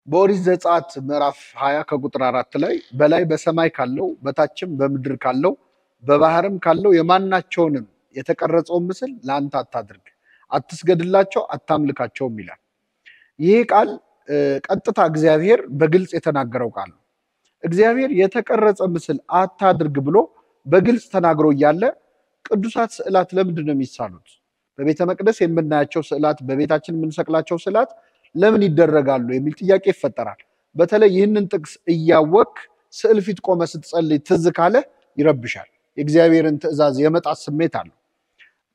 በኦሪት ዘጸአት ምዕራፍ 20 ከቁጥር 4 ላይ በላይ በሰማይ ካለው በታችም በምድር ካለው በባህርም ካለው የማናቸውንም የተቀረጸውን ምስል ለአንተ አታድርግ፣ አትስገድላቸው፣ አታምልካቸውም ይላል። ይህ ቃል ቀጥታ እግዚአብሔር በግልጽ የተናገረው ቃል ነው። እግዚአብሔር የተቀረጸ ምስል አታድርግ ብሎ በግልጽ ተናግሮ እያለ ቅዱሳት ስዕላት ለምንድን ነው የሚሳሉት? በቤተ መቅደስ የምናያቸው ስዕላት፣ በቤታችን የምንሰቅላቸው ስዕላት ለምን ይደረጋሉ የሚል ጥያቄ ይፈጠራል። በተለይ ይህንን ጥቅስ እያወቅ ስዕል ፊት ቆመ ስትጸልይ ትዝ ካለ ይረብሻል። የእግዚአብሔርን ትእዛዝ የመጣት ስሜት አለው።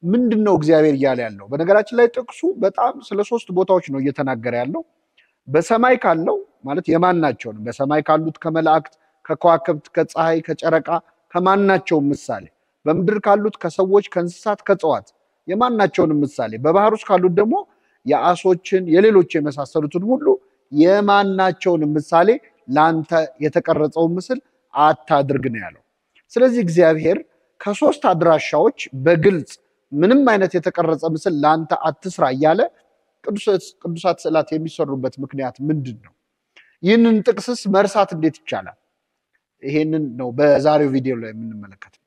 ምንድነው እግዚአብሔር እያለ ያለው? በነገራችን ላይ ጥቅሱ በጣም ስለ 3 ቦታዎች ነው እየተናገረ ያለው። በሰማይ ካለው ማለት የማናቸውንም፣ በሰማይ ካሉት ከመላእክት፣ ከከዋክብት፣ ከፀሐይ፣ ከጨረቃ ከማናቸውም ምሳሌ፣ በምድር ካሉት ከሰዎች፣ ከእንስሳት፣ ከእጽዋት የማናቸውንም ምሳሌ፣ በባህር ውስጥ ካሉት ደግሞ የአሶችን የሌሎች የመሳሰሉትን ሁሉ የማናቸውንም ምሳሌ ለአንተ የተቀረጸውን ምስል አታድርግ ነው ያለው። ስለዚህ እግዚአብሔር ከ3 አድራሻዎች በግልጽ ምንም አይነት የተቀረጸ ምስል ለአንተ አትስራ እያለ ቅዱሳት ስዕላት የሚሰሩበት ምክንያት ምንድን ነው? ይህንን ጥቅስስ መርሳት እንዴት ይቻላል? ይሄንን ነው በዛሬው ቪዲዮ ላይ የምንመለከተው።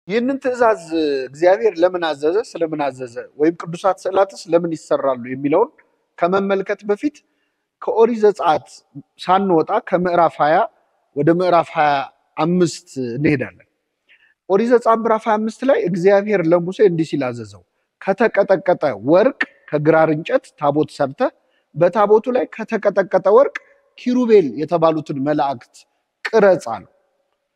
ይህንን ትእዛዝ እግዚአብሔር ለምን አዘዘ፣ ስለምን አዘዘ፣ ወይም ቅዱሳት ስዕላትስ ለምን ይሰራሉ የሚለውን ከመመልከት በፊት ከኦሪት ዘጸአት ሳንወጣ ከምዕራፍ 20 ወደ ምዕራፍ 25 እንሄዳለን። ኦሪት ዘጸአት ምዕራፍ 25 ላይ እግዚአብሔር ለሙሴ እንዲህ ሲል አዘዘው፣ ከተቀጠቀጠ ወርቅ ከግራር እንጨት ታቦት ሰርተህ በታቦቱ ላይ ከተቀጠቀጠ ወርቅ ኪሩቤል የተባሉትን መላእክት ቅረጽ አለው።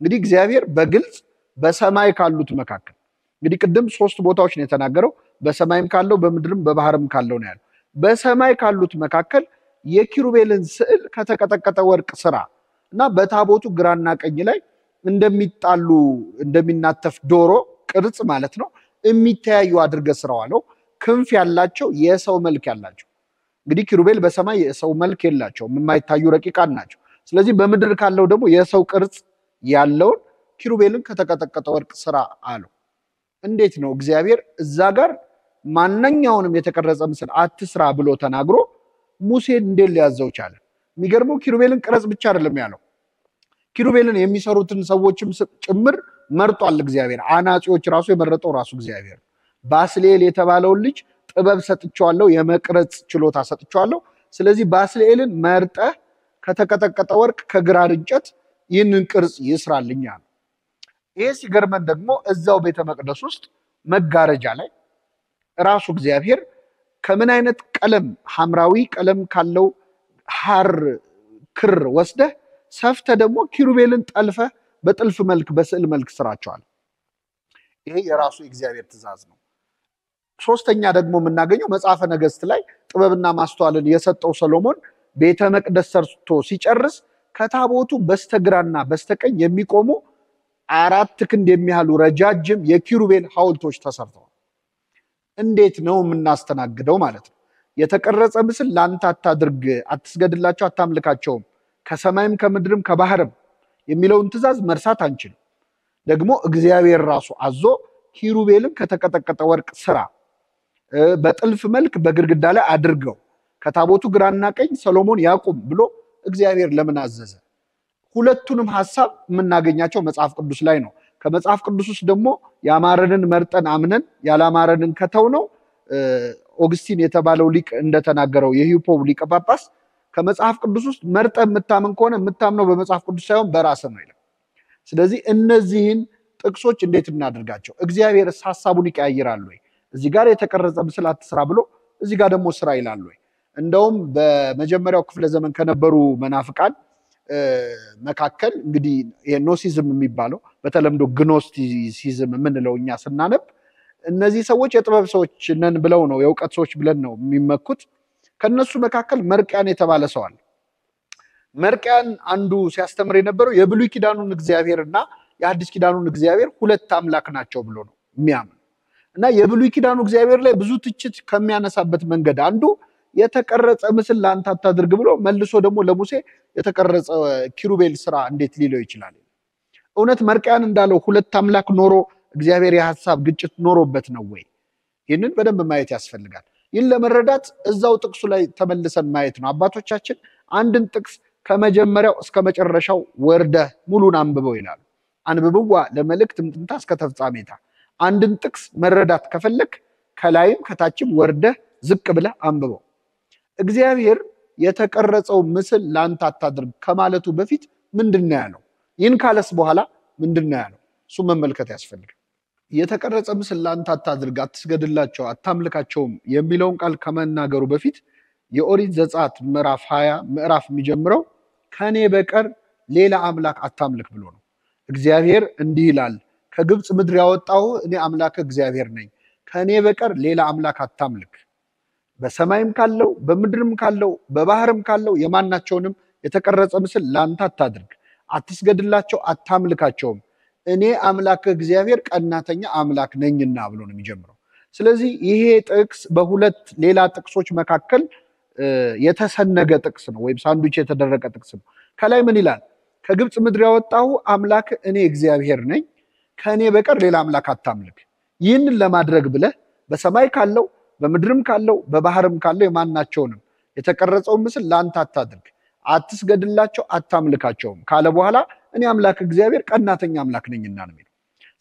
እንግዲህ እግዚአብሔር በግልጽ በሰማይ ካሉት መካከል እንግዲህ ቅድም 3 ቦታዎች ነው የተናገረው። በሰማይም ካለው በምድርም በባህርም ካለው ነው ያለው። በሰማይ ካሉት መካከል የኪሩቤልን ስዕል ከተቀጠቀጠ ወርቅ ስራ እና በታቦቱ ግራና ቀኝ ላይ እንደሚጣሉ እንደሚናተፍ ዶሮ ቅርጽ ማለት ነው የሚተያዩ አድርገህ ስራው አለው። ክንፍ ያላቸው የሰው መልክ ያላቸው። እንግዲህ ኪሩቤል በሰማይ የሰው መልክ የላቸውም፣ የማይታዩ ረቂቃን ናቸው። ስለዚህ በምድር ካለው ደግሞ የሰው ቅርጽ ያለውን ኪሩቤልን ከተቀጠቀጠ ወርቅ ስራ አለው። እንዴት ነው እግዚአብሔር እዛ ጋር ማንኛውንም የተቀረጸ ምስል አትስራ ብሎ ተናግሮ ሙሴን እንዴት ሊያዘው ቻለ? የሚገርመው ኪሩቤልን ቅረጽ ብቻ አይደለም ያለው፣ ኪሩቤልን የሚሰሩትን ሰዎችም ጭምር መርጧል እግዚአብሔር። አናጺዎች ራሱ የመረጠው ራሱ እግዚአብሔር። ባስልኤል የተባለውን ልጅ ጥበብ ሰጥቼዋለሁ፣ የመቅረጽ ችሎታ ሰጥቼዋለሁ፣ ስለዚህ ባስልኤልን መርጠህ ከተቀጠቀጠ ወርቅ ከግራር እንጨት ይህንን ቅርጽ ይስራልኛል። ይሄ ሲገርመን ደግሞ እዛው ቤተ መቅደስ ውስጥ መጋረጃ ላይ ራሱ እግዚአብሔር ከምን አይነት ቀለም፣ ሐምራዊ ቀለም ካለው ሐር ክር ወስደህ ሰፍተ ደግሞ ኪሩቤልን ጠልፈ በጥልፍ መልክ በስዕል መልክ ስራቸዋል። ይሄ የራሱ የእግዚአብሔር ትእዛዝ ነው። 3ኛ ደግሞ የምናገኘው መጽሐፈ ነገሥት ላይ ጥበብና ማስተዋልን የሰጠው ሰሎሞን ቤተ መቅደስ ሰርቶ ሲጨርስ ከታቦቱ በስተግራና በስተቀኝ የሚቆሙ 4 ክንድ የሚያህሉ ረጃጅም የኪሩቤል ሐውልቶች ተሰርተዋል። እንዴት ነው የምናስተናግደው ማለት ነው? የተቀረጸ ምስል ለአንተ አታድርግ፣ አትስገድላቸው፣ አታምልካቸውም ከሰማይም ከምድርም ከባህርም የሚለውን ትእዛዝ መርሳት አንችልም። ደግሞ እግዚአብሔር ራሱ አዞ ኪሩቤልን ከተቀጠቀጠ ወርቅ ስራ በጥልፍ መልክ በግድግዳ ላይ አድርገው ከታቦቱ ግራና ቀኝ ሰሎሞን ያቁም ብሎ እግዚአብሔር ለምን አዘዘ? ሁለቱንም ሐሳብ የምናገኛቸው መጽሐፍ ቅዱስ ላይ ነው። ከመጽሐፍ ቅዱስ ውስጥ ደግሞ ያማረንን መርጠን አምነን ያላማረንን ከተው ነው ኦግስቲን የተባለው ሊቅ እንደተናገረው የሂፖው ሊቀ ጳጳስ ከመጽሐፍ ቅዱስ ውስጥ መርጠ የምታምን ከሆነ የምታምነው በመጽሐፍ ቅዱስ ሳይሆን በራስህ ነው ይላል። ስለዚህ እነዚህን ጥቅሶች እንዴት እናድርጋቸው? እግዚአብሔር ሐሳቡን ይቀያይራል ወይ? እዚህ ጋር የተቀረጸ ምስል አትስራ ብሎ እዚህ ጋር ደግሞ ስራ ይላል ወይ? እንደውም በመጀመሪያው ክፍለ ዘመን ከነበሩ መናፍቃን መካከል እንግዲህ ኖሲዝም የሚባለው በተለምዶ ግኖስቲሲዝም የምንለው እኛ ስናነብ እነዚህ ሰዎች የጥበብ ሰዎች ነን ብለው ነው የእውቀት ሰዎች ብለን ነው የሚመኩት። ከነሱ መካከል መርቅያን የተባለ ሰው አለ። መርቅያን አንዱ ሲያስተምር የነበረው የብሉይ ኪዳኑን እግዚአብሔርና የአዲስ ኪዳኑን እግዚአብሔር 2 አምላክ ናቸው ብሎ ነው የሚያምን እና የብሉይ ኪዳኑ እግዚአብሔር ላይ ብዙ ትችት ከሚያነሳበት መንገድ አንዱ የተቀረጸ ምስል ለአንተ አታድርግ ብሎ መልሶ ደግሞ ለሙሴ የተቀረጸ ኪሩቤል ስራ እንዴት ሊለው ይችላል? እውነት መርቅያን እንዳለው 2 አምላክ ኖሮ እግዚአብሔር የሐሳብ ግጭት ኖሮበት ነው ወይ? ይህንን በደንብ ማየት ያስፈልጋል። ይህን ለመረዳት እዛው ጥቅሱ ላይ ተመልሰን ማየት ነው። አባቶቻችን አንድን ጥቅስ ከመጀመሪያው እስከ መጨረሻው ወርደህ ሙሉን አንብበው ይላሉ። አንብብዋ ለመልእክት ምጥንታ እስከ ተፍጻሜታ። አንድን ጥቅስ መረዳት ከፈለክ ከላይም ከታችም ወርደህ ዝቅ ብለህ አንብበው። እግዚአብሔር የተቀረጸው ምስል ላንተ አታድርግ ከማለቱ በፊት ምንድነው ያለው? ይህን ካለስ በኋላ ምንድነው ያለው? እሱ መመልከት ያስፈልጋል። የተቀረጸ ምስል ላንተ አታድርግ፣ አትስገድላቸው፣ አታምልካቸውም የሚለውን ቃል ከመናገሩ በፊት የኦሪት ዘጸአት ምዕራፍ 20 ምዕራፍ የሚጀምረው ከኔ በቀር ሌላ አምላክ አታምልክ ብሎ ነው። እግዚአብሔር እንዲህ ይላል፣ ከግብፅ ምድር ያወጣሁ እኔ አምላክ እግዚአብሔር ነኝ፣ ከኔ በቀር ሌላ አምላክ አታምልክ። በሰማይም ካለው በምድርም ካለው በባህርም ካለው የማናቸውንም የተቀረጸ ምስል ላንተ አታድርግ፣ አትስገድላቸው፣ አታምልካቸውም፣ እኔ አምላክ እግዚአብሔር ቀናተኛ አምላክ ነኝና ብሎ ነው የሚጀምረው። ስለዚህ ይሄ ጥቅስ በሁለት ሌላ ጥቅሶች መካከል የተሰነገ ጥቅስ ነው፣ ወይም ሳንዱች የተደረገ ጥቅስ ነው። ከላይ ምን ይላል? ከግብፅ ምድር ያወጣሁ አምላክ እኔ እግዚአብሔር ነኝ፣ ከእኔ በቀር ሌላ አምላክ አታምልክ። ይህንን ለማድረግ ብለህ በሰማይ ካለው በምድርም ካለው በባህርም ካለው የማናቸውንም የተቀረጸውን ምስል ላንተ አታድርግ፣ አትስገድላቸው፣ አታምልካቸውም ካለ በኋላ እኔ አምላክ እግዚአብሔር ቀናተኛ አምላክ ነኝና ነው የሚለው።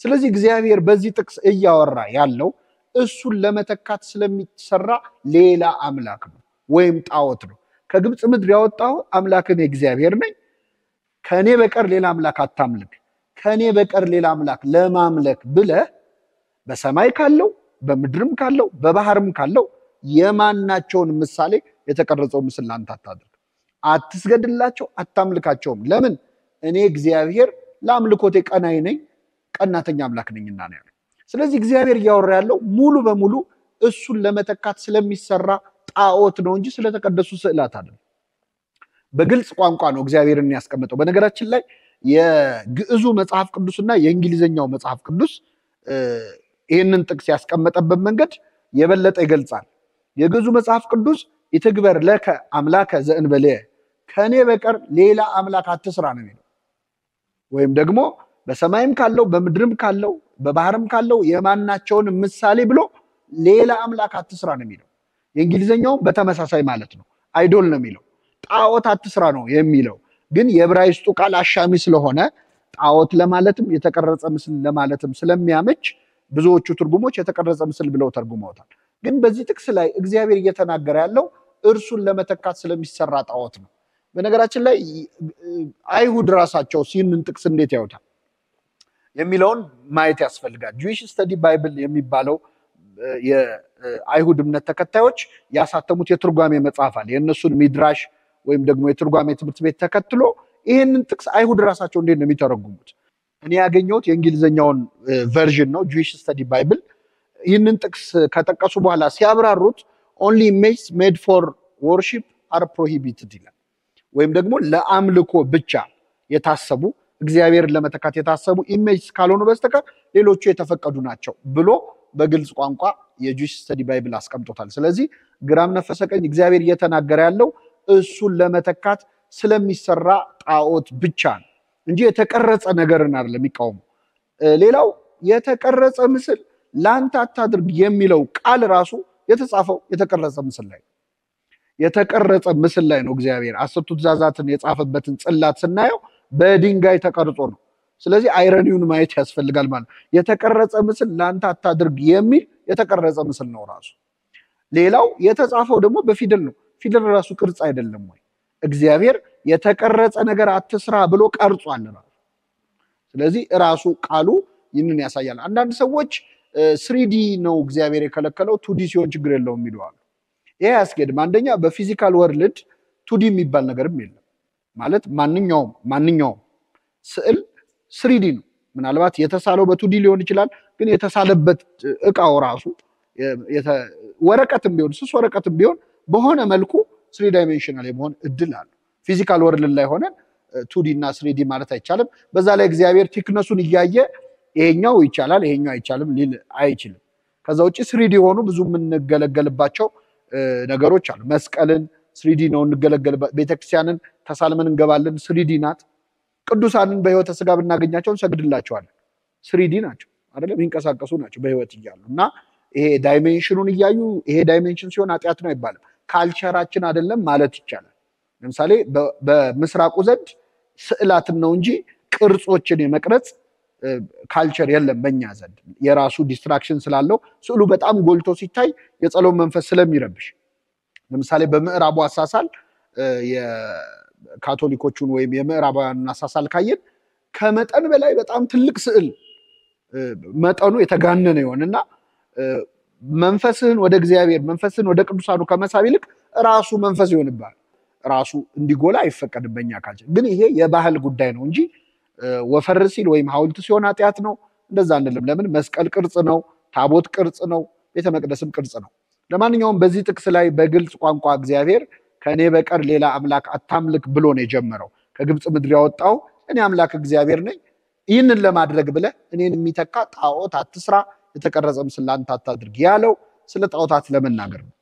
ስለዚህ እግዚአብሔር በዚህ ጥቅስ እያወራ ያለው እሱን ለመተካት ስለሚሰራ ሌላ አምላክ ነው ወይም ጣዖት ነው። ከግብፅ ምድር ያወጣሁ አምላክ እኔ እግዚአብሔር ነኝ፣ ከኔ በቀር ሌላ አምላክ አታምልክ። ከኔ በቀር ሌላ አምላክ ለማምለክ ብለህ በሰማይ ካለው በምድርም ካለው በባህርም ካለው የማናቸውን ምሳሌ የተቀረጸው ምስል ላንተ አታድርግ፣ አትስገድላቸው፣ አታምልካቸውም። ለምን? እኔ እግዚአብሔር ለአምልኮቴ ቀናይ ነኝ፣ ቀናተኛ አምላክ ነኝና ነው ያለው። ስለዚህ እግዚአብሔር እያወራ ያለው ሙሉ በሙሉ እሱን ለመተካት ስለሚሰራ ጣዖት ነው እንጂ ስለተቀደሱ ስዕላት አይደለም። በግልጽ ቋንቋ ነው እግዚአብሔርን ያስቀመጠው። በነገራችን ላይ የግዕዙ መጽሐፍ ቅዱስና የእንግሊዘኛው መጽሐፍ ቅዱስ ይህንን ጥቅስ ያስቀመጠበት መንገድ የበለጠ ይገልጻል። የግዕዙ መጽሐፍ ቅዱስ ይትግበር ለከ አምላከ ዘእንበሌየ፣ ከኔ በቀር ሌላ አምላክ አትስራ ነው የሚለው። ወይም ደግሞ በሰማይም ካለው በምድርም ካለው በባህርም ካለው የማናቸውን ምሳሌ ብሎ ሌላ አምላክ አትስራ ነው የሚለው። የእንግሊዘኛውም በተመሳሳይ ማለት ነው፣ አይዶል ነው የሚለው። ጣዖት አትስራ ነው የሚለው። ግን የዕብራይስጡ ቃል አሻሚ ስለሆነ ጣዖት ለማለትም የተቀረጸ ምስል ለማለትም ስለሚያመች ብዙዎቹ ትርጉሞች የተቀረጸ ምስል ብለው ተርጉመውታል። ግን በዚህ ጥቅስ ላይ እግዚአብሔር እየተናገረ ያለው እርሱን ለመተካት ስለሚሰራ ጣዖት ነው። በነገራችን ላይ አይሁድ ራሳቸው ይህንን ጥቅስ እንዴት ያዩታል የሚለውን ማየት ያስፈልጋል። ጁዊሽ ስተዲ ባይብል የሚባለው የአይሁድ እምነት ተከታዮች ያሳተሙት የትርጓሜ መጽሐፍ አለ። የእነሱን ሚድራሽ ወይም ደግሞ የትርጓሜ ትምህርት ቤት ተከትሎ ይህንን ጥቅስ አይሁድ ራሳቸው እንዴት ነው የሚተረጉሙት? እኔ ያገኘሁት የእንግሊዘኛውን ቨርዥን ነው፣ ጁዊሽ ስተዲ ባይብል። ይህንን ጥቅስ ከጠቀሱ በኋላ ሲያብራሩት ኦንሊ ኢሜጅስ ሜድ ፎር ወርሺፕ አር ፕሮሂቢትድ ይላል። ወይም ደግሞ ለአምልኮ ብቻ የታሰቡ እግዚአብሔርን ለመተካት የታሰቡ ኢሜጅስ ካልሆኑ በስተቀር ሌሎቹ የተፈቀዱ ናቸው ብሎ በግልጽ ቋንቋ የጁዊሽ ስተዲ ባይብል አስቀምጦታል። ስለዚህ ግራም ነፈሰ ቀኝ እግዚአብሔር እየተናገረ ያለው እሱን ለመተካት ስለሚሰራ ጣዖት ብቻ ነው እንጂ የተቀረጸ ነገርን አይደለም የሚቃወሙ። ሌላው የተቀረጸ ምስል ላንተ አታድርግ የሚለው ቃል ራሱ የተጻፈው የተቀረጸ ምስል ላይ፣ የተቀረጸ ምስል ላይ ነው። እግዚአብሔር 10ቱ ትእዛዛትን የጻፈበትን ጽላት ስናየው በድንጋይ ተቀርጾ ነው። ስለዚህ አይረኒውን ማየት ያስፈልጋል ማለት ነው። የተቀረጸ ምስል ላንተ አታድርግ የሚል የተቀረጸ ምስል ነው ራሱ። ሌላው የተጻፈው ደግሞ በፊደል ነው። ፊደል ራሱ ቅርጽ አይደለም ወይ? እግዚአብሔር የተቀረጸ ነገር አትስራ ብሎ ቀርጿል ራሱ። ስለዚህ ራሱ ቃሉ ይህንን ያሳያል። አንዳንድ ሰዎች 3D ነው እግዚአብሔር የከለከለው 2D ሲሆን ችግር የለውም የሚለዋል። ይሄ አያስኬድም። አንደኛ በፊዚካል ወርልድ 2D የሚባል ነገርም የለም ማለት ማንኛውም ስዕል 3D ነው። ምናልባት የተሳለው በ2D ሊሆን ይችላል፣ ግን የተሳለበት እቃው ራሱ ወረቀትም ቢሆን ስስ ወረቀትም ቢሆን በሆነ መልኩ 3 ዳይሜንሽናል የመሆን እድል አለ። ፊዚካል ወርልድ ላይ ሆነን 2D እና 3D ማለት አይቻልም። በዛ ላይ እግዚአብሔር ቲክነሱን እያየ ይሄኛው ይቻላል ይሄኛው አይቻልም ሊል አይችልም። ከዛ ውጪ 3D ሆኑ ብዙ የምንገለገልባቸው ነገሮች አሉ። መስቀልን 3D ነው እንገለገልበት፣ ቤተክርስቲያንን ተሳልመን እንገባለን 3D ናት። ቅዱሳንን በህይወተ ስጋ ብናገኛቸው ሰግድላቸዋለን 3D ናቸው አይደለም፣ ይንቀሳቀሱ ናቸው በህይወት እያሉ። እና ይሄ ዳይሜንሽኑን እያዩ ይሄ ዳይሜንሽን ሲሆን ኃጢአት ነው አይባልም። ካልቸራችን አይደለም ማለት ይቻላል። ለምሳሌ በምስራቁ ዘንድ ስዕላትን ነው እንጂ ቅርጾችን የመቅረጽ ካልቸር የለም በእኛ ዘንድ። የራሱ ዲስትራክሽን ስላለው ስዕሉ በጣም ጎልቶ ሲታይ የጸሎት መንፈስ ስለሚረብሽ፣ ለምሳሌ በምዕራቡ አሳሳል የካቶሊኮቹን ወይም የምዕራባውያንን አሳሳል ካየን ከመጠን በላይ በጣም ትልቅ ስዕል መጠኑ የተጋነነ ይሆንና መንፈስህን ወደ እግዚአብሔር መንፈስህን ወደ ቅዱሳኑ ከመሳብ ይልቅ ራሱ መንፈስ ይሆንብሃል። ራሱ እንዲጎላ አይፈቀድም በእኛ ካልቸር። ግን ይሄ የባህል ጉዳይ ነው እንጂ ወፈር ሲል ወይም ሐውልት ሲሆን ኃጢአት ነው እንደዛ አንልም። ለምን? መስቀል ቅርጽ ነው፣ ታቦት ቅርጽ ነው፣ ቤተ መቅደስም ቅርጽ ነው። ለማንኛውም በዚህ ጥቅስ ላይ በግልጽ ቋንቋ እግዚአብሔር ከኔ በቀር ሌላ አምላክ አታምልክ ብሎ ነው የጀመረው። ከግብፅ ምድር ያወጣው እኔ አምላክ እግዚአብሔር ነኝ፣ ይህንን ለማድረግ ብለህ እኔን የሚተካ ጣዖት አትስራ፣ የተቀረጸ ምስል ለአንተ አታድርግ ያለው ስለ ጣዖታት ለመናገር ነው።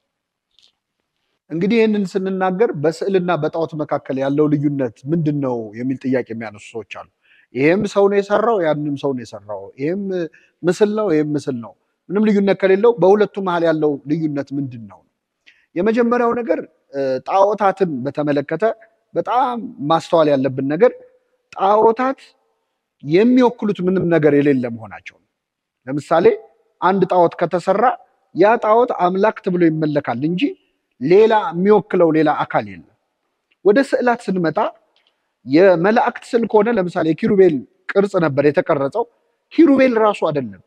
እንግዲህ ይህንን ስንናገር በስዕልና በጣዖት መካከል ያለው ልዩነት ምንድን ነው የሚል ጥያቄ የሚያነሱ ሰዎች አሉ። ይሄም ሰው ነው የሰራው፣ ያንንም ሰው ነው የሰራው፣ ይሄም ምስል ነው፣ ይሄም ምስል ነው። ምንም ልዩነት ከሌለው በሁለቱ መሃል ያለው ልዩነት ምንድን ነው? የመጀመሪያው ነገር ጣዖታትን በተመለከተ በጣም ማስተዋል ያለብን ነገር ጣዖታት የሚወክሉት ምንም ነገር የሌለ መሆናቸው ነው። ለምሳሌ አንድ ጣዖት ከተሰራ ያ ጣዖት አምላክ ተብሎ ይመለካል እንጂ ሌላ የሚወክለው ሌላ አካል የለም። ወደ ስዕላት ስንመጣ የመላእክት ስዕል ከሆነ ለምሳሌ የኪሩቤል ቅርጽ ነበር የተቀረጸው። ኪሩቤል ራሱ አይደለም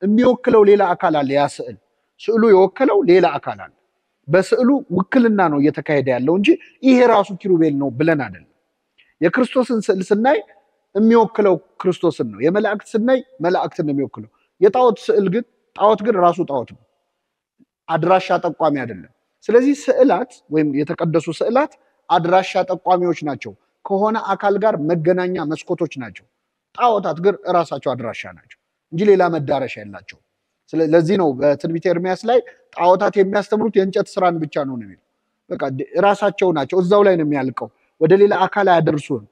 የሚወክለው ሌላ አካል አለ። ያ ስዕሉ የወከለው ሌላ አካል አለ። በስዕሉ ውክልና ነው እየተካሄደ ያለው እንጂ ይሄ ራሱ ኪሩቤል ነው ብለን አይደለም። የክርስቶስን ስዕል ስናይ የሚወክለው ክርስቶስን ነው። የመላእክት ስናይ መላእክትን ነው የሚወክለው። የጣዖት ስዕል ግን ጣዖት ግን ራሱ ጣዖት ነው፣ አድራሻ ጠቋሚ አይደለም። ስለዚህ ስዕላት ወይም የተቀደሱ ስዕላት አድራሻ ጠቋሚዎች ናቸው፣ ከሆነ አካል ጋር መገናኛ መስኮቶች ናቸው። ጣዖታት ግን እራሳቸው አድራሻ ናቸው እንጂ ሌላ መዳረሻ የላቸው። ስለዚህ ነው በትንቢተ ኤርምያስ ላይ ጣዖታት የሚያስተምሩት የእንጨት ስራን ብቻ ነው የሚለው። በቃ ራሳቸው ናቸው፣ እዛው ላይ ነው የሚያልቀው፣ ወደ ሌላ አካል አያደርሱም።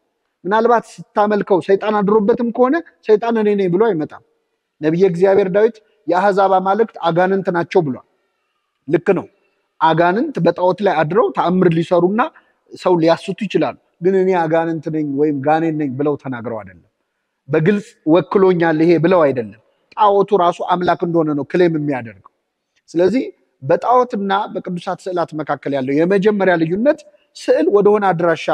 ምናልባት ስታመልከው ሰይጣን አድሮበትም ከሆነ ሰይጣን እኔ ነኝ ብሎ አይመጣም። ነቢየ እግዚአብሔር ዳዊት የአሕዛብ አማልክት አጋንንት ናቸው ብሏል። ልክ ነው። አጋንንት በጣዖት ላይ አድረው ተአምር ሊሰሩና ሰው ሊያስቱ ይችላሉ። ግን እኔ አጋንንት ነኝ ወይም ጋኔን ነኝ ብለው ተናግረው አይደለም። በግልጽ ወክሎኛል ይሄ ብለው አይደለም። ጣዖቱ ራሱ አምላክ እንደሆነ ነው ክሌም የሚያደርገው። ስለዚህ በጣዖትና በቅዱሳት ስዕላት መካከል ያለው የመጀመሪያ ልዩነት ስዕል ወደሆነ አድራሻ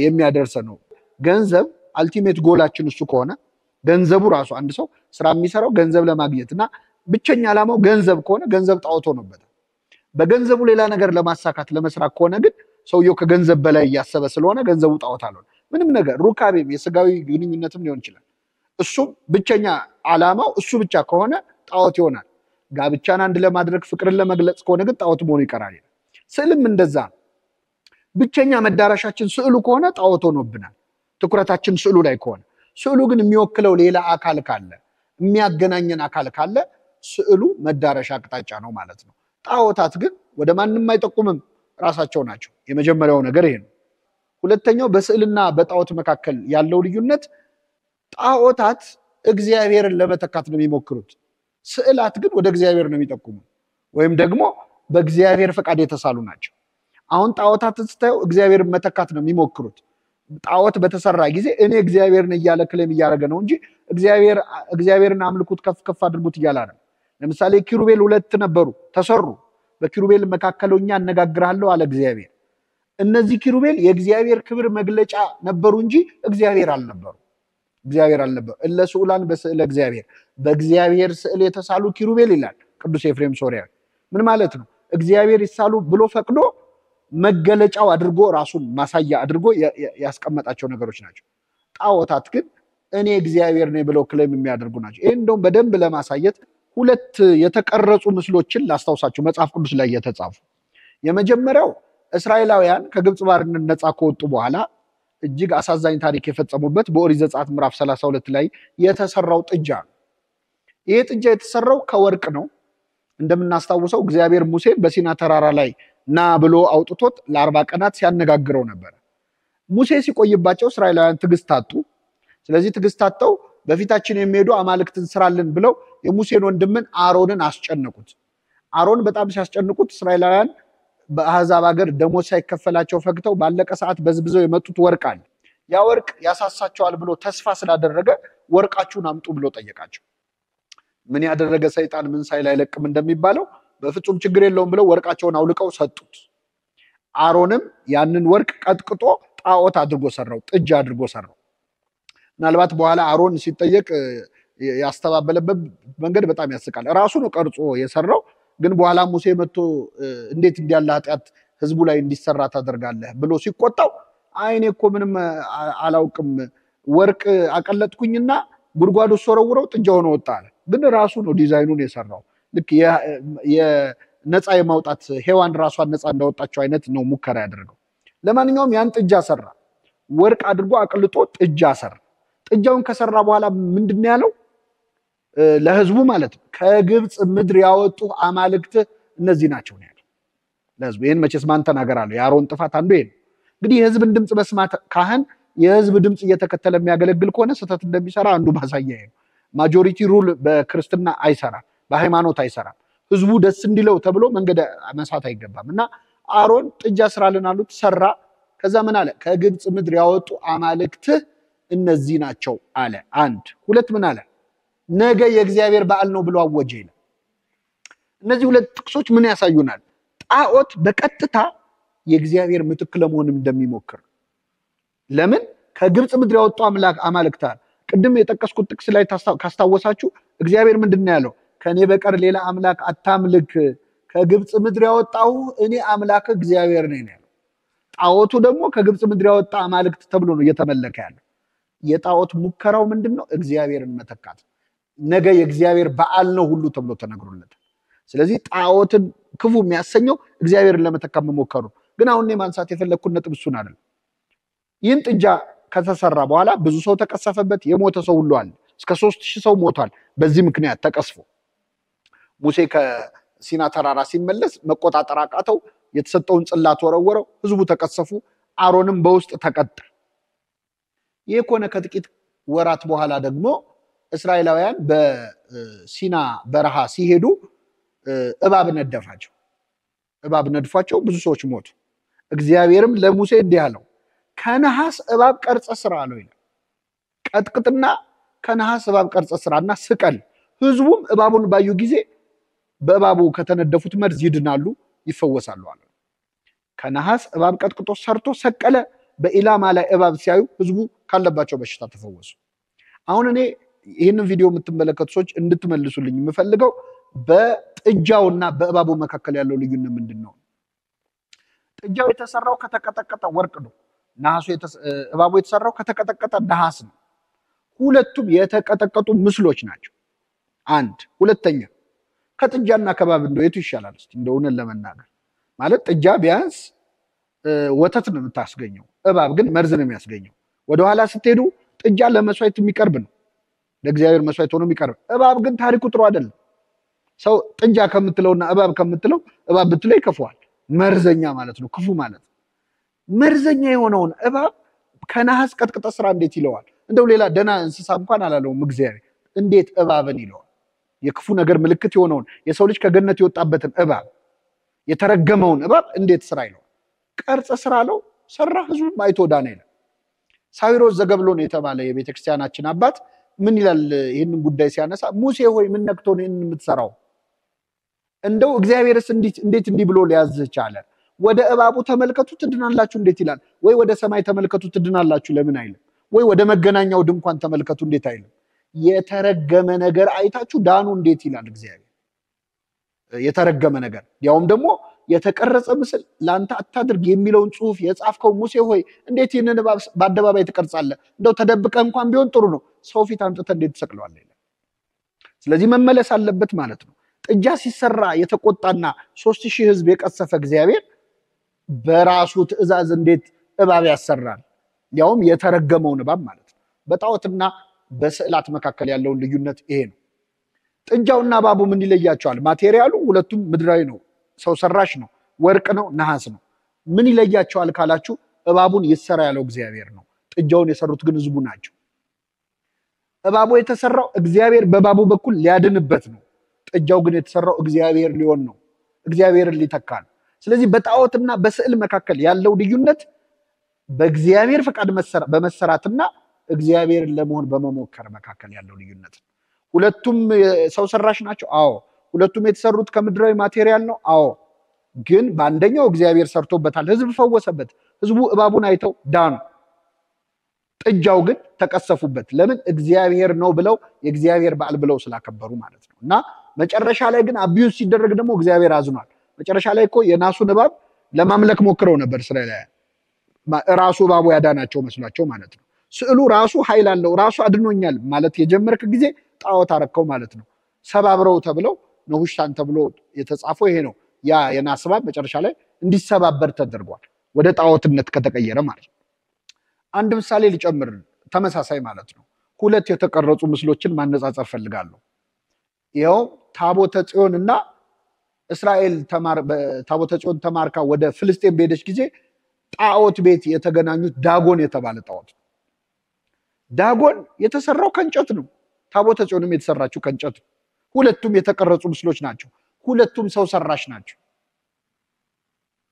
የሚያደርሰ ነው። ገንዘብ አልቲሜት ጎላችን እሱ ከሆነ ገንዘቡ ራሱ አንድ ሰው ስራ የሚሰራው ገንዘብ ለማግኘት እና ብቸኛ ዓላማው ገንዘብ ከሆነ ገንዘብ ጣዖት ሆኖበታል። በገንዘቡ ሌላ ነገር ለማሳካት ለመስራት ከሆነ ግን ሰውየው ከገንዘብ በላይ እያሰበ ስለሆነ ገንዘቡ ጣዖት አልሆነ። ምንም ነገር ሩካቤም የስጋዊ ግንኙነትም ሊሆን ይችላል። እሱም ብቸኛ ዓላማው እሱ ብቻ ከሆነ ጣዖት ይሆናል። ጋብቻን አንድ ለማድረግ ፍቅርን ለመግለጽ ከሆነ ግን ጣዖት መሆኑ ይቀራል። ስዕልም እንደዛ ነው። ብቸኛ መዳረሻችን ስዕሉ ከሆነ ጣዖት ሆኖብናል። ትኩረታችን ስዕሉ ላይ ከሆነ ስዕሉ ግን የሚወክለው ሌላ አካል ካለ የሚያገናኘን አካል ካለ ስዕሉ መዳረሻ አቅጣጫ ነው ማለት ነው። ጣዖታት ግን ወደ ማንም አይጠቁምም፣ ራሳቸው ናቸው። የመጀመሪያው ነገር ይሄ ነው። ሁለተኛው በስዕልና በጣዖት መካከል ያለው ልዩነት ጣዖታት እግዚአብሔርን ለመተካት ነው የሚሞክሩት። ስዕላት ግን ወደ እግዚአብሔር ነው የሚጠቁሙ ወይም ደግሞ በእግዚአብሔር ፈቃድ የተሳሉ ናቸው። አሁን ጣዖታትን ስታየው እግዚአብሔርን መተካት ነው የሚሞክሩት። ጣዖት በተሰራ ጊዜ እኔ እግዚአብሔርን እያለ ክሌም እያደረገ ነው እንጂ እግዚአብሔርን አምልኩት ከፍ ከፍ አድርጉት እያለ አይደለም። ለምሳሌ ኪሩቤል 2 ነበሩ ተሰሩ። በኪሩቤል መካከል ሆኜ አነጋግርሃለሁ አለ እግዚአብሔር። እነዚህ ኪሩቤል የእግዚአብሔር ክብር መግለጫ ነበሩ እንጂ እግዚአብሔር አልነበሩ። እለ ስዑላን በስዕለ እግዚአብሔር፣ በእግዚአብሔር ስዕል የተሳሉ ኪሩቤል ይላል ቅዱስ ኤፍሬም ሶርያዊ። ምን ማለት ነው? እግዚአብሔር ይሳሉ ብሎ ፈቅዶ መገለጫው አድርጎ ራሱን ማሳያ አድርጎ ያስቀመጣቸው ነገሮች ናቸው። ጣዖታት ግን እኔ እግዚአብሔር ነኝ ብለው ክሌም የሚያደርጉ ናቸው። ይሄን እንደውም በደንብ ለማሳየት 2 የተቀረጹ ምስሎችን ላስታውሳችሁ መጽሐፍ ቅዱስ ላይ የተጻፉ። የመጀመሪያው እስራኤላውያን ከግብፅ ባርነት ነፃ ከወጡ በኋላ እጅግ አሳዛኝ ታሪክ የፈጸሙበት በኦሪት ዘጸአት ምዕራፍ 32 ላይ የተሰራው ጥጃ ነው። ይሄ ጥጃ የተሰራው ከወርቅ ነው። እንደምናስታውሰው እግዚአብሔር ሙሴን በሲና ተራራ ላይ ና ብሎ አውጥቶት ለ40 ቀናት ሲያነጋግረው ነበር። ሙሴ ሲቆይባቸው እስራኤላውያን ትዕግስት አጡ። ስለዚህ ትዕግስት አጥተው በፊታችን የሚሄዱ አማልክትን ስራልን ብለው የሙሴን ወንድምን አሮንን አስጨነቁት። አሮን በጣም ሲያስጨንቁት እስራኤላውያን በአሕዛብ ሀገር ደሞዝ ሳይከፈላቸው ፈግተው ባለቀ ሰዓት በዝብዘው የመጡት ወርቅ አለ። ያ ወርቅ ያሳሳቸዋል ብሎ ተስፋ ስላደረገ ወርቃችሁን አምጡ ብሎ ጠየቃቸው። ምን ያደረገ ሰይጣን ምን ሳይል አይለቅም እንደሚባለው በፍጹም ችግር የለውም ብለው ወርቃቸውን አውልቀው ሰጡት። አሮንም ያንን ወርቅ ቀጥቅጦ ጣዖት አድርጎ ሰራው፣ ጥጃ አድርጎ ሰራው። ምናልባት በኋላ አሮን ሲጠየቅ ያስተባበለበት መንገድ በጣም ያስቃል። ራሱ ነው ቀርጾ የሰራው። ግን በኋላ ሙሴ መጥቶ እንዴት እንዲያለ ኃጢአት ህዝቡ ላይ እንዲሰራ ታደርጋለህ ብሎ ሲቆጣው አይኔ እኮ ምንም አላውቅም፣ ወርቅ አቀለጥኩኝና ጉድጓዱ ሶረውረው ጥጃ ሆኖ ወጣ አለ። ግን ራሱ ነው ዲዛይኑን የሰራው። ልክ የነፃ የማውጣት ሔዋን ራሷን ነፃ እንዳወጣቸው አይነት ነው ሙከራ ያደረገው። ለማንኛውም ያን ጥጃ ሰራ፣ ወርቅ አድርጎ አቅልጦ ጥጃ ሰራ። ጥጃውን ከሰራ በኋላ ምንድነው ያለው ለህዝቡ ማለት ነው? ከግብፅ ምድር ያወጡ አማልክት እነዚህ ናቸው ነው ያለው ለህዝቡ። ይሄን መቼስ ማን ተናገራለሁ? የአሮን ጥፋት አንዱ ይሄ ነው። እንግዲህ የህዝብን ድምጽ መስማት ካህን የህዝብ ድምጽ እየተከተለ የሚያገለግል ከሆነ ስህተት እንደሚሰራ አንዱ ማሳያ ነው። ማጆሪቲ ሩል በክርስትና አይሰራም፣ በሃይማኖት አይሰራም። ህዝቡ ደስ እንዲለው ተብሎ መንገድ መሳት አይገባም። እና አሮን ጥጃ ስራልን አሉት፣ ሰራ። ከዛ ምን አለ? ከግብፅ ምድር ያወጡ አማልክት እነዚህ ናቸው አለ። አንድ ሁለት ምን አለ? ነገ የእግዚአብሔር በዓል ነው ብሎ አወጀ ይላል። እነዚህ ሁለት ጥቅሶች ምን ያሳዩናል? ጣዖት በቀጥታ የእግዚአብሔር ምትክ ለመሆን እንደሚሞክር። ለምን? ከግብፅ ምድር ያወጡ አማልክት አለ። ቅድም የጠቀስኩት ጥቅስ ላይ ካስታወሳችሁ እግዚአብሔር ምንድነው ያለው? ከኔ በቀር ሌላ አምላክ አታምልክ፣ ከግብፅ ምድር ያወጣው እኔ አምላክ እግዚአብሔር ነኝ ያለው። ጣዖቱ ደግሞ ከግብፅ ምድር ያወጣ አማልክት ተብሎ ነው እየተመለከ ያለው። የጣዖት ሙከራው ምንድነው? እግዚአብሔርን መተካት። ነገ የእግዚአብሔር በዓል ነው ሁሉ ተብሎ ተነግሮለታል። ስለዚህ ጣዖትን ክፉ የሚያሰኘው እግዚአብሔርን ለመተካት መሞከሩ። ግን አሁን ማንሳት የፈለኩት ነጥብ እሱን አይደል። ይህን ጥጃ ከተሰራ በኋላ ብዙ ሰው ተቀሰፈበት፣ የሞተ ሰው ሁሉ አለ። እስከ 3000 ሰው ሞቷል በዚህ ምክንያት ተቀስፎ። ሙሴ ከሲና ተራራ ሲመለስ መቆጣጠር አቃተው፣ የተሰጠውን ጽላት ወረወረው፣ ህዝቡ ተቀሰፉ፣ አሮንም በውስጥ ተቀጣ። ይህ ከሆነ ከጥቂት ወራት በኋላ ደግሞ እስራኤላውያን በሲና በረሃ ሲሄዱ እባብ ነደፋቸው። እባብ ነድፏቸው ብዙ ሰዎች ሞቱ። እግዚአብሔርም ለሙሴ እንዲህ አለው፣ ከነሐስ እባብ ቀርጸ ስራ አለው ይላል። ቀጥቅጥና ከነሐስ እባብ ቀርጸ ስራና ስቀል። ህዝቡም እባቡን ባዩ ጊዜ በእባቡ ከተነደፉት መርዝ ይድናሉ፣ ይፈወሳሉ አለ። ከነሐስ እባብ ቀጥቅጦ ሰርቶ ሰቀለ። በኢላማ ላይ እባብ ሲያዩ ህዝቡ ካለባቸው በሽታ ተፈወሱ። አሁን እኔ ይህንን ቪዲዮ የምትመለከቱ ሰዎች እንድትመልሱልኝ የምፈልገው በጥጃውና በእባቡ መካከል ያለው ልዩነት ምንድነው? ጥጃው የተሰራው ከተቀጠቀጠ ወርቅ ነው። እባቡ የተሰራው ከተቀጠቀጠ ነሐስ ነው። ሁለቱም የተቀጠቀጡ ምስሎች ናቸው። አንድ ሁለተኛ ከጥጃና ከእባብ እንደው የቱ ይሻላል? እስቲ እንደውነን ለመናገር ማለት ጥጃ ቢያንስ ወተት ነው የምታስገኘው፣ እባብ ግን መርዝ ነው የሚያስገኘው። ወደኋላ ስትሄዱ ጥጃ ለመስዋዕት የሚቀርብ ነው፣ ለእግዚአብሔር መስዋዕት ሆኖ የሚቀርብ። እባብ ግን ታሪኩ ጥሩ አይደለም። ሰው ጥጃ ከምትለውና እባብ ከምትለው እባብ ብትለው ይከፋዋል። መርዘኛ ማለት ነው፣ ክፉ ማለት ነው። መርዘኛ የሆነውን እባብ ከነሐስ ቀጥቅጠ ስራ እንዴት ይለዋል? እንደው ሌላ ደና እንስሳ እንኳን አላለውም እግዚአብሔር። እንዴት እባብን ይለዋል? የክፉ ነገር ምልክት የሆነውን የሰው ልጅ ከገነት የወጣበትን እባብ፣ የተረገመውን እባብ እንዴት ስራ ይለዋል? ቀርጸ ስራ አለው፣ ሰራ፣ ህዝቡም አይቶ ዳነ ይላል። ሳዊሮስ ዘገብሎን የተባለ የቤተክርስቲያናችን አባት ምን ይላል ይህንን ጉዳይ ሲያነሳ? ሙሴ ሆይ ምን ነክቶ ነው ይህንን የምትሰራው? እንደው እግዚአብሔርስ እንዴት እንዲህ ብሎ ሊያዝህ ቻለ? ወደ እባቡ ተመልከቱ ትድናላችሁ እንዴት ይላል? ወይ ወደ ሰማይ ተመልከቱ ትድናላችሁ ለምን አይልም? ወይ ወደ መገናኛው ድንኳን ተመልከቱ እንዴት አይልም? የተረገመ ነገር አይታችሁ ዳኑ እንዴት ይላል እግዚአብሔር? የተረገመ ነገር ያውም ደግሞ የተቀረጸ ምስል ላንተ አታድርግ የሚለውን ጽሑፍ የጻፍከው ሙሴ ሆይ እንዴት ይህንን እባብ በአደባባይ ትቀርጻለህ? እንደው ተደብቀ እንኳን ቢሆን ጥሩ ነው፣ ሰው ፊት አምጥተህ እንዴት ትሰቅለዋለህ? ስለዚህ መመለስ አለበት ማለት ነው። ጥጃ ሲሰራ የተቆጣና 3000 ህዝብ የቀሰፈ እግዚአብሔር በራሱ ትእዛዝ እንዴት እባብ ያሰራል? ያውም የተረገመውን እባብ ማለት ነው። በጣዖትና በስዕላት መካከል ያለውን ልዩነት ይሄ ነው። ጥጃውና እባቡ ምን ይለያቸዋል? ማቴሪያሉ ሁለቱም ምድራዊ ነው፣ ሰው ሰራሽ ነው፣ ወርቅ ነው፣ ነሐስ ነው። ምን ይለያቸዋል ካላችሁ እባቡን ይሰራ ያለው እግዚአብሔር ነው። ጥጃውን የሰሩት ግን ህዝቡ ናቸው። እባቡ የተሰራው እግዚአብሔር በእባቡ በኩል ሊያድንበት ነው። ጥጃው ግን የተሰራው እግዚአብሔር ሊሆን ነው፣ እግዚአብሔርን ሊተካ ነው። ስለዚህ በጣዖትና በስዕል መካከል ያለው ልዩነት በእግዚአብሔር ፈቃድ በመሰራትና እግዚአብሔርን ለመሆን በመሞከር መካከል ያለው ልዩነት ነው። ሁለቱም ሰው ሰራሽ ናቸው። አዎ። ሁለቱም የተሰሩት ከምድራዊ ማቴሪያል ነው። አዎ። ግን በአንደኛው እግዚአብሔር ሰርቶበታል፣ ህዝብ ፈወሰበት። ህዝቡ እባቡን አይተው ዳኑ። ጥጃው ግን ተቀሰፉበት። ለምን? እግዚአብሔር ነው ብለው የእግዚአብሔር በዓል ብለው ስላከበሩ ማለት ነው። እና መጨረሻ ላይ ግን አቢዩስ ሲደረግ ደግሞ እግዚአብሔር አዝኗል። መጨረሻ ላይ እኮ የናሱን እባብ ለማምለክ ሞክረው ነበር እስራኤላውያን። ራሱ እባቡ ያዳናቸው መስሏቸው ማለት ነው። ስዕሉ ራሱ ኃይል አለው፣ ራሱ አድኖኛል ማለት የጀመርክ ጊዜ ጣዖት አረከው ማለት ነው። ሰባብረው ተብለው ነሁሽታን ተብሎ የተጻፈው ይሄ ነው። ያ የናስ እባብ መጨረሻ ላይ እንዲሰባበር ተደርጓል፣ ወደ ጣዖትነት ከተቀየረ ማለት ነው። አንድ ምሳሌ ሊጨምር ተመሳሳይ ማለት ነው። ሁለት የተቀረጹ ምስሎችን ማነጻጸር ፈልጋለሁ። ይኸው ታቦተ ጽዮንና እስራኤል ታቦተ ጽዮን ተማርካ ወደ ፍልስጤም በሄደች ጊዜ ጣዖት ቤት የተገናኙት ዳጎን የተባለ ጣዖት። ዳጎን የተሰራው ከእንጨት ነው። ታቦተ ጽዮንም የተሰራችው ከእንጨት ነው። ሁለቱም የተቀረጹ ምስሎች ናቸው። ሁለቱም ሰው ሰራሽ ናቸው።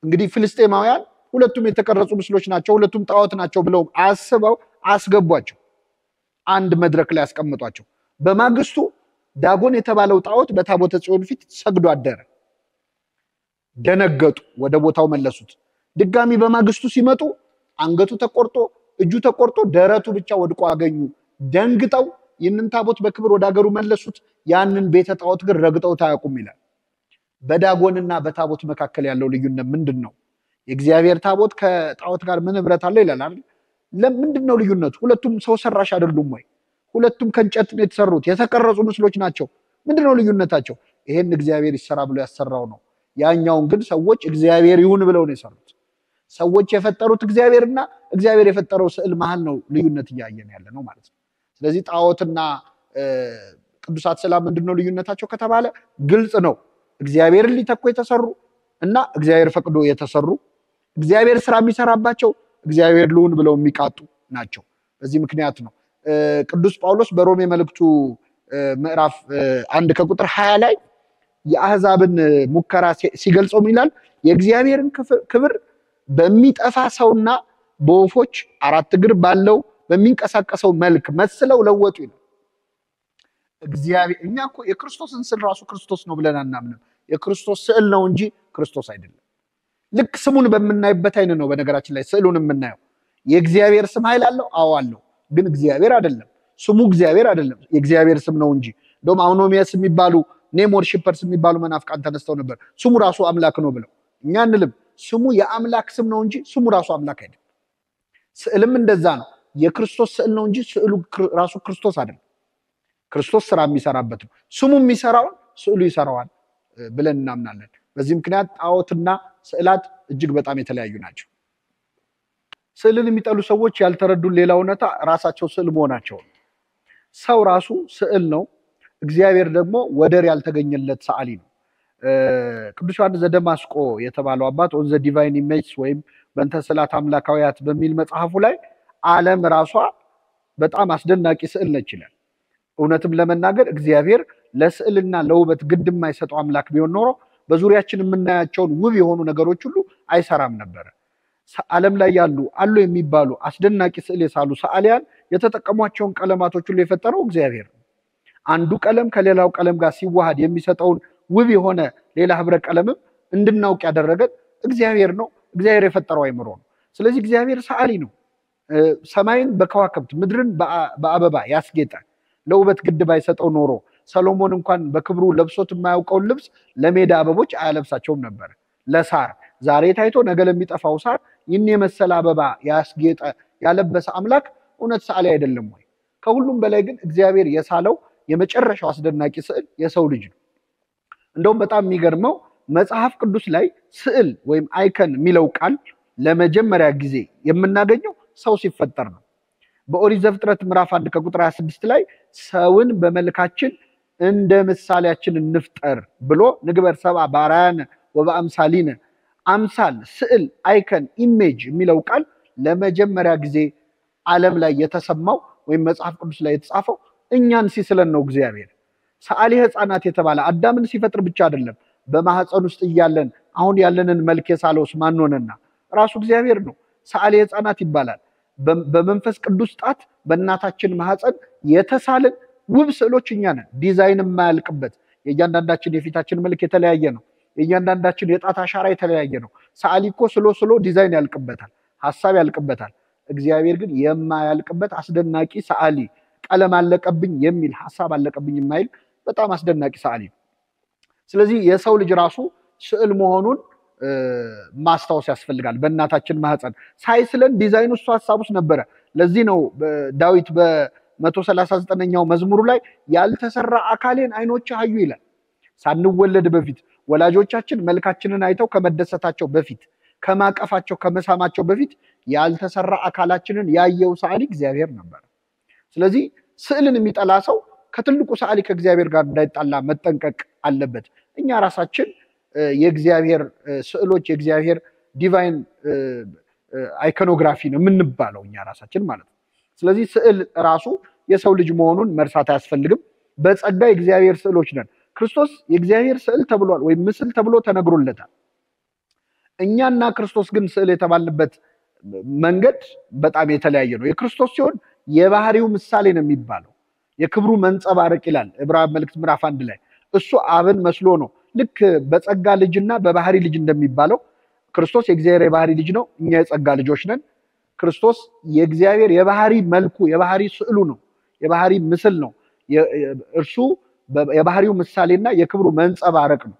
እንግዲህ ፍልስጤማውያን ሁለቱም የተቀረጹ ምስሎች ናቸው፣ ሁለቱም ጣዖት ናቸው ብለው አስበው አስገቧቸው፣ አንድ መድረክ ላይ ያስቀምጧቸው። በማግስቱ ዳጎን የተባለው ጣዖት በታቦተ ጽዮን ፊት ሰግዶ አደረ። ደነገጡ፣ ወደ ቦታው መለሱት። ድጋሚ በማግስቱ ሲመጡ አንገቱ ተቆርጦ እጁ ተቆርጦ ደረቱ ብቻ ወድቆ አገኙ። ደንግጠው ይህንን ታቦት በክብር ወደ ሀገሩ መለሱት። ያንን ቤተ ጣዖት ግን ረግጠውት አያውቁም ይላል። በዳጎንና በታቦት መካከል ያለው ልዩነት ምንድን ነው? የእግዚአብሔር ታቦት ከጣዖት ጋር ምን ህብረት አለው ይላል አይደል? ለምንድን ነው ልዩነቱ? ሁለቱም ሰው ሰራሽ አይደሉም ወይ? ሁለቱም ከእንጨት ነው የተሰሩት፣ የተቀረጹ ምስሎች ናቸው። ምንድን ነው ልዩነታቸው? ይሄን እግዚአብሔር ይሰራ ብሎ ያሰራው ነው። ያኛውን ግን ሰዎች እግዚአብሔር ይሁን ብለው ነው የሰሩት። ሰዎች የፈጠሩት እግዚአብሔርና እግዚአብሔር የፈጠረው ስዕል መሃል ነው ልዩነት እያየን ያለ ነው ማለት ነው። ስለዚህ ጣዖትና ቅዱሳት ስዕላት ምንድን ነው ልዩነታቸው ከተባለ ግልጽ ነው። እግዚአብሔርን ሊተኩ የተሰሩ እና እግዚአብሔር ፈቅዶ የተሰሩ፣ እግዚአብሔር ስራ የሚሰራባቸው እግዚአብሔር ልሁን ብለው የሚቃጡ ናቸው። በዚህ ምክንያት ነው ቅዱስ ጳውሎስ በሮሜ መልእክቱ ምዕራፍ 1 ከቁጥር 20 ላይ የአሕዛብን ሙከራ ሲገልጸው ይላል የእግዚአብሔርን ክብር በሚጠፋ ሰውና በወፎች አራት እግር ባለው በሚንቀሳቀሰው መልክ መስለው ለወጡ ይላል። እግዚአብሔር እኛ እኮ የክርስቶስን ስዕል ራሱ ክርስቶስ ነው ብለን አናምንም። የክርስቶስ ስዕል ነው እንጂ ክርስቶስ አይደለም። ልክ ስሙን በምናይበት አይነት ነው በነገራችን ላይ ስዕሉን የምናየው። የእግዚአብሔር ስም ኃይል አለው፣ አዎ አለው፣ ግን እግዚአብሔር አይደለም። ስሙ እግዚአብሔር አይደለም፣ የእግዚአብሔር ስም ነው እንጂ። እንደውም አውኖሚያስ የሚባሉ ኔም ወርሺፐርስ የሚባሉ መናፍቃን ተነስተው ነበር ስሙ ራሱ አምላክ ነው ብለው። እኛ እንልም ስሙ የአምላክ ስም ነው እንጂ ስሙ ራሱ አምላክ አይደለም። ስዕልም እንደዛ ነው። የክርስቶስ ስዕል ነው እንጂ ስዕሉ ራሱ ክርስቶስ አይደለም። ክርስቶስ ስራ የሚሰራበት ነው። ስሙ የሚሰራውን ስዕሉ ይሰራዋል ብለን እናምናለን። በዚህ ምክንያት ጣዖትና ስዕላት እጅግ በጣም የተለያዩ ናቸው። ስዕልን የሚጠሉ ሰዎች ያልተረዱን ሌላ እውነታ ራሳቸው ስዕል መሆናቸው ነው። ሰው ራሱ ስዕል ነው። እግዚአብሔር ደግሞ ወደር ያልተገኘለት ሰዓሊ ነው። ቅዱስ ዮሐንስ ዘደማስቆ የተባለው አባት ኦን ዘ ዲቫይን ኢሜጅ ወይም በእንተ ስዕላት አምላካውያት በሚል መጽሐፉ ላይ ዓለም ራሷ በጣም አስደናቂ ስዕል ነች ይላል። እውነትም ለመናገር እግዚአብሔር ለስዕልና ለውበት ግድ የማይሰጠው አምላክ ቢሆን ኖሮ በዙሪያችን የምናያቸውን ውብ የሆኑ ነገሮች ሁሉ አይሰራም ነበረ። ዓለም ላይ አሉ የሚባሉ አስደናቂ ስዕል የሳሉ ሰዓሊያን የተጠቀሟቸውን ቀለማቶች ሁሉ የፈጠረው እግዚአብሔር ነው። አንዱ ቀለም ከሌላው ቀለም ጋር ሲዋሃድ የሚሰጠውን ውብ የሆነ ሌላ ህብረ ቀለምም እንድናውቅ ያደረገን እግዚአብሔር ነው። እግዚአብሔር የፈጠረው አይምሮ ነው። ስለዚህ እግዚአብሔር ሰዓሊ ነው። ሰማይን በከዋክብት ምድርን በአበባ ያስጌጠ ለውበት ግድ ባይሰጠው ኖሮ ሰሎሞን እንኳን በክብሩ ለብሶት የማያውቀውን ልብስ ለሜዳ አበቦች አያለብሳቸውም ነበር። ለሳር ዛሬ ታይቶ ነገ ለሚጠፋው ሳር ይህን የመሰለ አበባ ያስጌጠ ያለበሰ አምላክ እውነት ሰዓሊ አይደለም ወይ? ከሁሉም በላይ ግን እግዚአብሔር የሳለው የመጨረሻው አስደናቂ ስዕል የሰው ልጅ ነው። እንደውም በጣም የሚገርመው መጽሐፍ ቅዱስ ላይ ስዕል ወይም አይከን የሚለው ቃል ለመጀመሪያ ጊዜ የምናገኘው ሰው ሲፈጠር ነው። በኦሪት ዘፍጥረት ምዕራፍ 1 ከቁጥር 26 ላይ ሰውን በመልካችን እንደ ምሳሌያችን እንፍጠር ብሎ ንግበር ሰብአ በአርአያነ ወበአምሳሊነ፣ አምሳል፣ ስዕል፣ አይከን፣ ኢሜጅ የሚለው ቃል ለመጀመሪያ ጊዜ ዓለም ላይ የተሰማው ወይም መጽሐፍ ቅዱስ ላይ የተጻፈው እኛን ሲስለን ነው እግዚአብሔር። ሰዓሊ ሕፃናት የተባለ አዳምን ሲፈጥር ብቻ አይደለም፣ በማህፀን ውስጥ እያለን አሁን ያለንን መልክ የሳለውስ ማን ሆነና? ራሱ እግዚአብሔር ነው። ሰዓሊ ሕፃናት ይባላል። በመንፈስ ቅዱስ ጣት በእናታችን ማህፀን የተሳለን ውብ ስዕሎች እኛ ነን። ዲዛይን የማያልቅበት የእያንዳንዳችን የፊታችን መልክ የተለያየ ነው። የእያንዳንዳችን የጣት አሻራ የተለያየ ነው። ሰዓሊ እኮ ስሎ ዲዛይን ያልቅበታል፣ ሐሳብ ያልቅበታል። እግዚአብሔር ግን የማያልቅበት አስደናቂ ሰዓሊ፣ ቀለም አለቀብኝ የሚል ሐሳብ አለቀብኝ የማይል በጣም አስደናቂ ሰዓሊ ነው። ስለዚህ የሰው ልጅ ራሱ ስዕል መሆኑን ማስታወስ ያስፈልጋል። በእናታችን ማህፀን ሳይስለን ዲዛይኑ እሱ ሐሳብ ውስጥ ነበረ። ለዚህ ነው ዳዊት በ139ኛው መዝሙሩ ላይ ያልተሰራ አካሌን አይኖች አዩ ይላል። ሳንወለድ በፊት ወላጆቻችን መልካችንን አይተው ከመደሰታቸው በፊት ከማቀፋቸው ከመሳማቸው በፊት ያልተሰራ አካላችንን ያየው ሰዓሊ እግዚአብሔር ነበር። ስለዚህ ስዕልን የሚጠላ ሰው ከትልቁ ሰዓሊ ከእግዚአብሔር ጋር እንዳይጣላ መጠንቀቅ አለበት። እኛ ራሳችን የእግዚአብሔር ስዕሎች የእግዚአብሔር ዲቫይን አይኮኖግራፊ ነው የምንባለው እኛ ራሳችን ማለት ነው። ስለዚህ ስዕል ራሱ የሰው ልጅ መሆኑን መርሳት አያስፈልግም። በጸጋ የእግዚአብሔር ስዕሎች ነን። ክርስቶስ የእግዚአብሔር ስዕል ተብሏል ወይም ምስል ተብሎ ተነግሮለታል። እኛና ክርስቶስ ግን ስዕል የተባልንበት መንገድ በጣም የተለያየ ነው። የክርስቶስ ሲሆን የባህሪው ምሳሌ ነው የሚባለው፣ የክብሩ መንጸባረቅ ይላል ዕብራውያን መልእክት ምዕራፍ 1 ላይ። እሱ አብን መስሎ ነው። ልክ በጸጋ ልጅና በባህሪ ልጅ እንደሚባለው ክርስቶስ የእግዚአብሔር የባህሪ ልጅ ነው፣ እኛ የጸጋ ልጆች ነን። ክርስቶስ የእግዚአብሔር የባህሪ መልኩ የባህሪ ስዕሉ ነው፣ የባህሪ ምስል ነው። እርሱ የባህሪው ምሳሌና የክብሩ መንጸባረቅ ነው።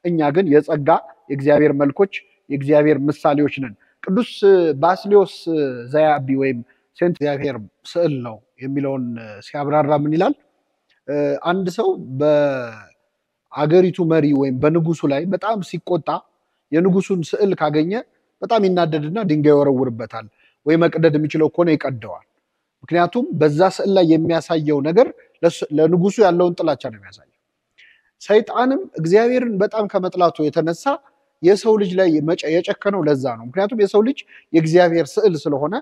እኛ ግን የጸጋ የእግዚአብሔር መልኮች የእግዚአብሔር ምሳሌዎች ነን። ቅዱስ ባስልዮስ ዘያቢ ወይም ሴንት እግዚአብሔር ስዕል ነው የሚለውን ሲያብራራ ምን ይላል? አንድ ሰው በአገሪቱ መሪ ወይም በንጉሱ ላይ በጣም ሲቆጣ የንጉሱን ስዕል ካገኘ በጣም ይናደድና ድንጋይ ይወረውርበታል፣ ወይ መቅደድ የሚችለው ከሆነ ይቀደዋል። ምክንያቱም በዛ ስዕል ላይ የሚያሳየው ነገር ለንጉሱ ያለውን ጥላቻ ነው የሚያሳየው። ሰይጣንም እግዚአብሔርን በጣም ከመጥላቱ የተነሳ የሰው ልጅ ላይ የጨከነው ለዛ ነው። ምክንያቱም የሰው ልጅ የእግዚአብሔር ስዕል ስለሆነ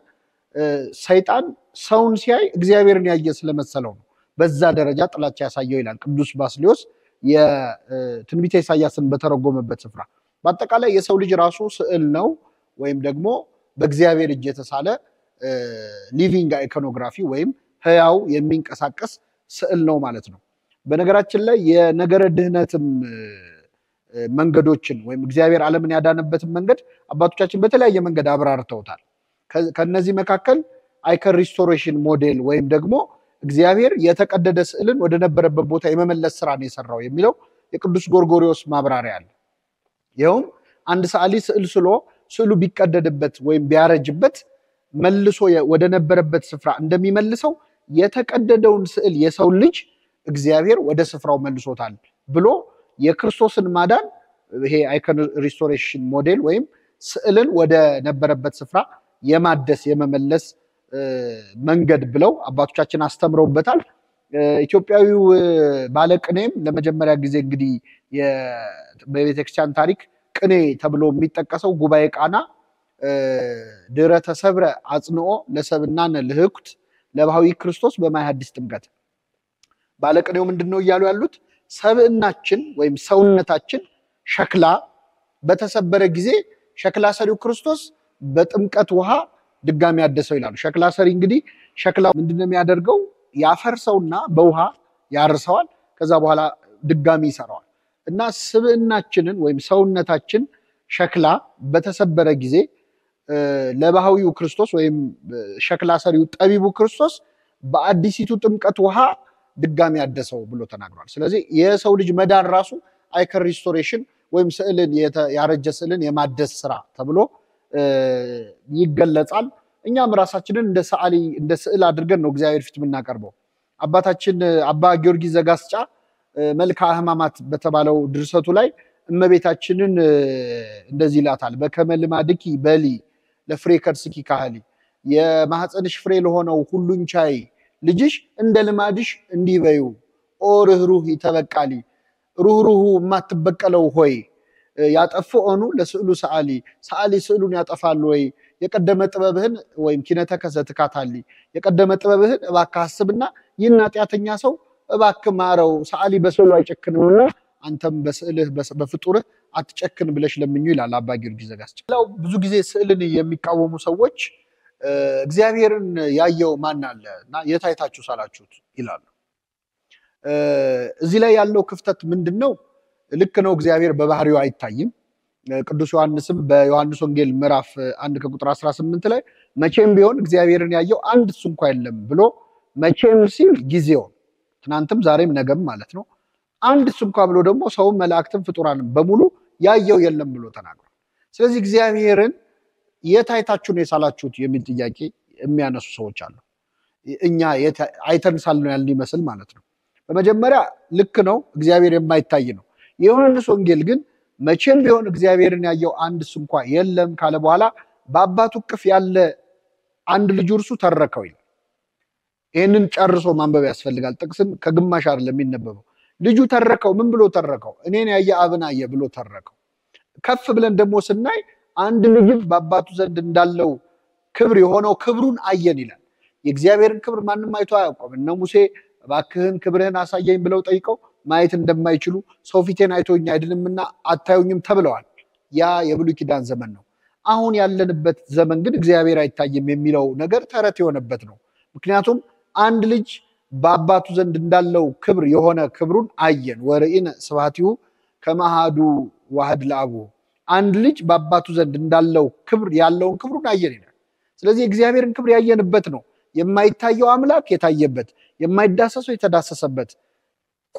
ሰይጣን ሰውን ሲያይ እግዚአብሔርን ያየ ስለመሰለው ነው በዛ ደረጃ ጥላቻ ያሳየው ይላል ቅዱስ ባስልዮስ የትንቢተ ኢሳይያስን በተረጎመበት ስፍራ። በአጠቃላይ የሰው ልጅ ራሱ ስዕል ነው ወይም ደግሞ በእግዚአብሔር እጅ የተሳለ ሊቪንግ አይኮኖግራፊ ወይም ህያው የሚንቀሳቀስ ስዕል ነው ማለት ነው። በነገራችን ላይ የነገረ ድህነትም መንገዶችን ወይም እግዚአብሔር ዓለምን ያዳነበትን መንገድ አባቶቻችን በተለያየ መንገድ አብራርተውታል። ከነዚህ መካከል አይከን ሪስቶሬሽን ሞዴል ወይም ደግሞ እግዚአብሔር የተቀደደ ስዕልን ወደ ነበረበት ቦታ የመመለስ ስራ ነው የሰራው የሚለው የቅዱስ ጎርጎርዮስ ማብራሪያ አለ። ይኸውም አንድ ሰዓሊ ስዕል ስሎ ስዕሉ ቢቀደድበት ወይም ቢያረጅበት መልሶ ወደ ነበረበት ስፍራ እንደሚመልሰው የተቀደደውን ስዕል የሰው ልጅ እግዚአብሔር ወደ ስፍራው መልሶታል ብሎ የክርስቶስን ማዳን ይሄ አይኮን ሪስቶሬሽን ሞዴል ወይም ስዕልን ወደ ነበረበት ስፍራ የማደስ የመመለስ መንገድ ብለው አባቶቻችን አስተምረውበታል። ኢትዮጵያዊው ባለቅኔም ለመጀመሪያ ጊዜ እንግዲህ በቤተክርስቲያን ታሪክ ቅኔ ተብሎ የሚጠቀሰው ጉባኤ ቃና ድረ ተሰብረ አጽንኦ ለሰብናነ ልህኩት ለባህዊ ክርስቶስ በማይ ሐዲስ ጥምቀት። ባለቅኔው ምንድነው እያሉ ያሉት? ሰብእናችን ወይም ሰውነታችን ሸክላ በተሰበረ ጊዜ ሸክላ ሰሪው ክርስቶስ በጥምቀት ውሃ ድጋሚ ያደሰው ይላሉ። ሸክላ ሰሪ እንግዲህ ሸክላ ምንድነው የሚያደርገው? ያፈርሰውና በውሃ ያርሰዋል፣ ከዛ በኋላ ድጋሚ ይሰራዋል። እና ስብእናችንን ወይም ሰውነታችን ሸክላ በተሰበረ ጊዜ ለባህዊው ክርስቶስ ወይም ሸክላ ሰሪው ጠቢቡ ክርስቶስ በአዲሲቱ ጥምቀት ውሃ ድጋሚ ያደሰው ብሎ ተናግሯል። ስለዚህ የሰው ልጅ መዳን ራሱ አይከን ሪስቶሬሽን ወይም ስዕልን ያረጀ ስዕልን የማደስ ስራ ተብሎ ይገለጻል። እኛም ራሳችንን እንደ ሰዓሊ እንደ ስዕል አድርገን ነው እግዚአብሔር ፊት የምናቀርበው። አባታችን አባ ጊዮርጊስ ዘጋስጫ መልክአ ሕማማት በተባለው ድርሰቱ ላይ እመቤታችንን እንደዚህ ይላታል። በከመ ልማድኪ በሊ ለፍሬ ከርስኪ ካህሊ፣ የማህፀንሽ ፍሬ ለሆነው ሁሉን ቻይ ልጅሽ እንደ ልማድሽ እንዲህ በዩ። ኦ ርኅሩህ ይተበቃሊ፣ ሩህሩሁ የማትበቀለው ሆይ ያጠፍኦኑ ለስዕሉ ሰዓሊ፣ ሰዓሊ ስዕሉን ያጠፋል ወይ የቀደመ ጥበብህን ወይም ኪነተከ ዘትካታሊ የቀደመ ጥበብህን እባክህ አስብና ይህን ኃጢአተኛ ሰው እባክህ ማረው ሰዓሊ በስዕሉ አይጨክንምና አንተም በስዕልህ በፍጡርህ አትጨክን ብለሽ ለምኙ ይላል አባ ጊዮርጊስ ዘጋስጫ። ብዙ ጊዜ ስዕልን የሚቃወሙ ሰዎች እግዚአብሔርን ያየው ማን አለ እና የታይታችሁ ሳላችሁት ይላሉ። እዚህ ላይ ያለው ክፍተት ምንድነው? ልክ ነው እግዚአብሔር በባህሪው አይታይም። ቅዱስ ዮሐንስም በዮሐንስ ወንጌል ምዕራፍ 1 ከቁጥር 18 ላይ መቼም ቢሆን እግዚአብሔርን ያየው አንድ እሱ እንኳን የለም ብሎ መቼም ሲል ጊዜው ትናንትም ዛሬም ነገም ማለት ነው። አንድ እሱ እንኳን ብሎ ደግሞ ሰው መላእክትም ፍጡራንም በሙሉ ያየው የለም ብሎ ተናግሯል። ስለዚህ እግዚአብሔርን የታይታችሁ ነው የሳላችሁት የሚል ጥያቄ የሚያነሱ ሰዎች አሉ። እኛ አይተን ሳልነው ያልን ይመስል ማለት ነው። በመጀመሪያ ልክ ነው እግዚአብሔር የማይታይ ነው። የዮሐንስ ወንጌል ግን መቼም ቢሆን እግዚአብሔርን ያየው አንድ እሱ እንኳን የለም ካለ በኋላ በአባቱ እቅፍ ያለ አንድ ልጅ እርሱ ተረከው ይላል። ይሄንን ጨርሶ ማንበብ ያስፈልጋል። ጥቅስን ከግማሽ አይደለም የሚነበበው። ልጁ ተረከው ምን ብሎ ተረከው? እኔን ያየ አብን አየ ብሎ ተረከው። ከፍ ብለን ደግሞ ስናይ አንድ ልጅ በአባቱ ዘንድ እንዳለው ክብር የሆነው ክብሩን አየን ይላል። የእግዚአብሔርን ክብር ማንም አይቶ አያውቅም። እነ ሙሴ እባክህን ክብርህን አሳየኝ ብለው ጠይቀው ማየት እንደማይችሉ ሰው ፊቴን አይቶኝ አይድንምና አታዩኝም ተብለዋል። ያ የብሉይ ኪዳን ዘመን ነው። አሁን ያለንበት ዘመን ግን እግዚአብሔር አይታይም የሚለው ነገር ተረት የሆነበት ነው። ምክንያቱም አንድ ልጅ በአባቱ ዘንድ እንዳለው ክብር የሆነ ክብሩን አየን። ወርኢነ ስብሐቲሁ ከመሃዱ ዋህድ ለአቡ አንድ ልጅ በአባቱ ዘንድ እንዳለው ክብር ያለውን ክብሩን አየን ይላል። ስለዚህ እግዚአብሔርን ክብር ያየንበት ነው። የማይታየው አምላክ የታየበት፣ የማይዳሰሰው የተዳሰሰበት፣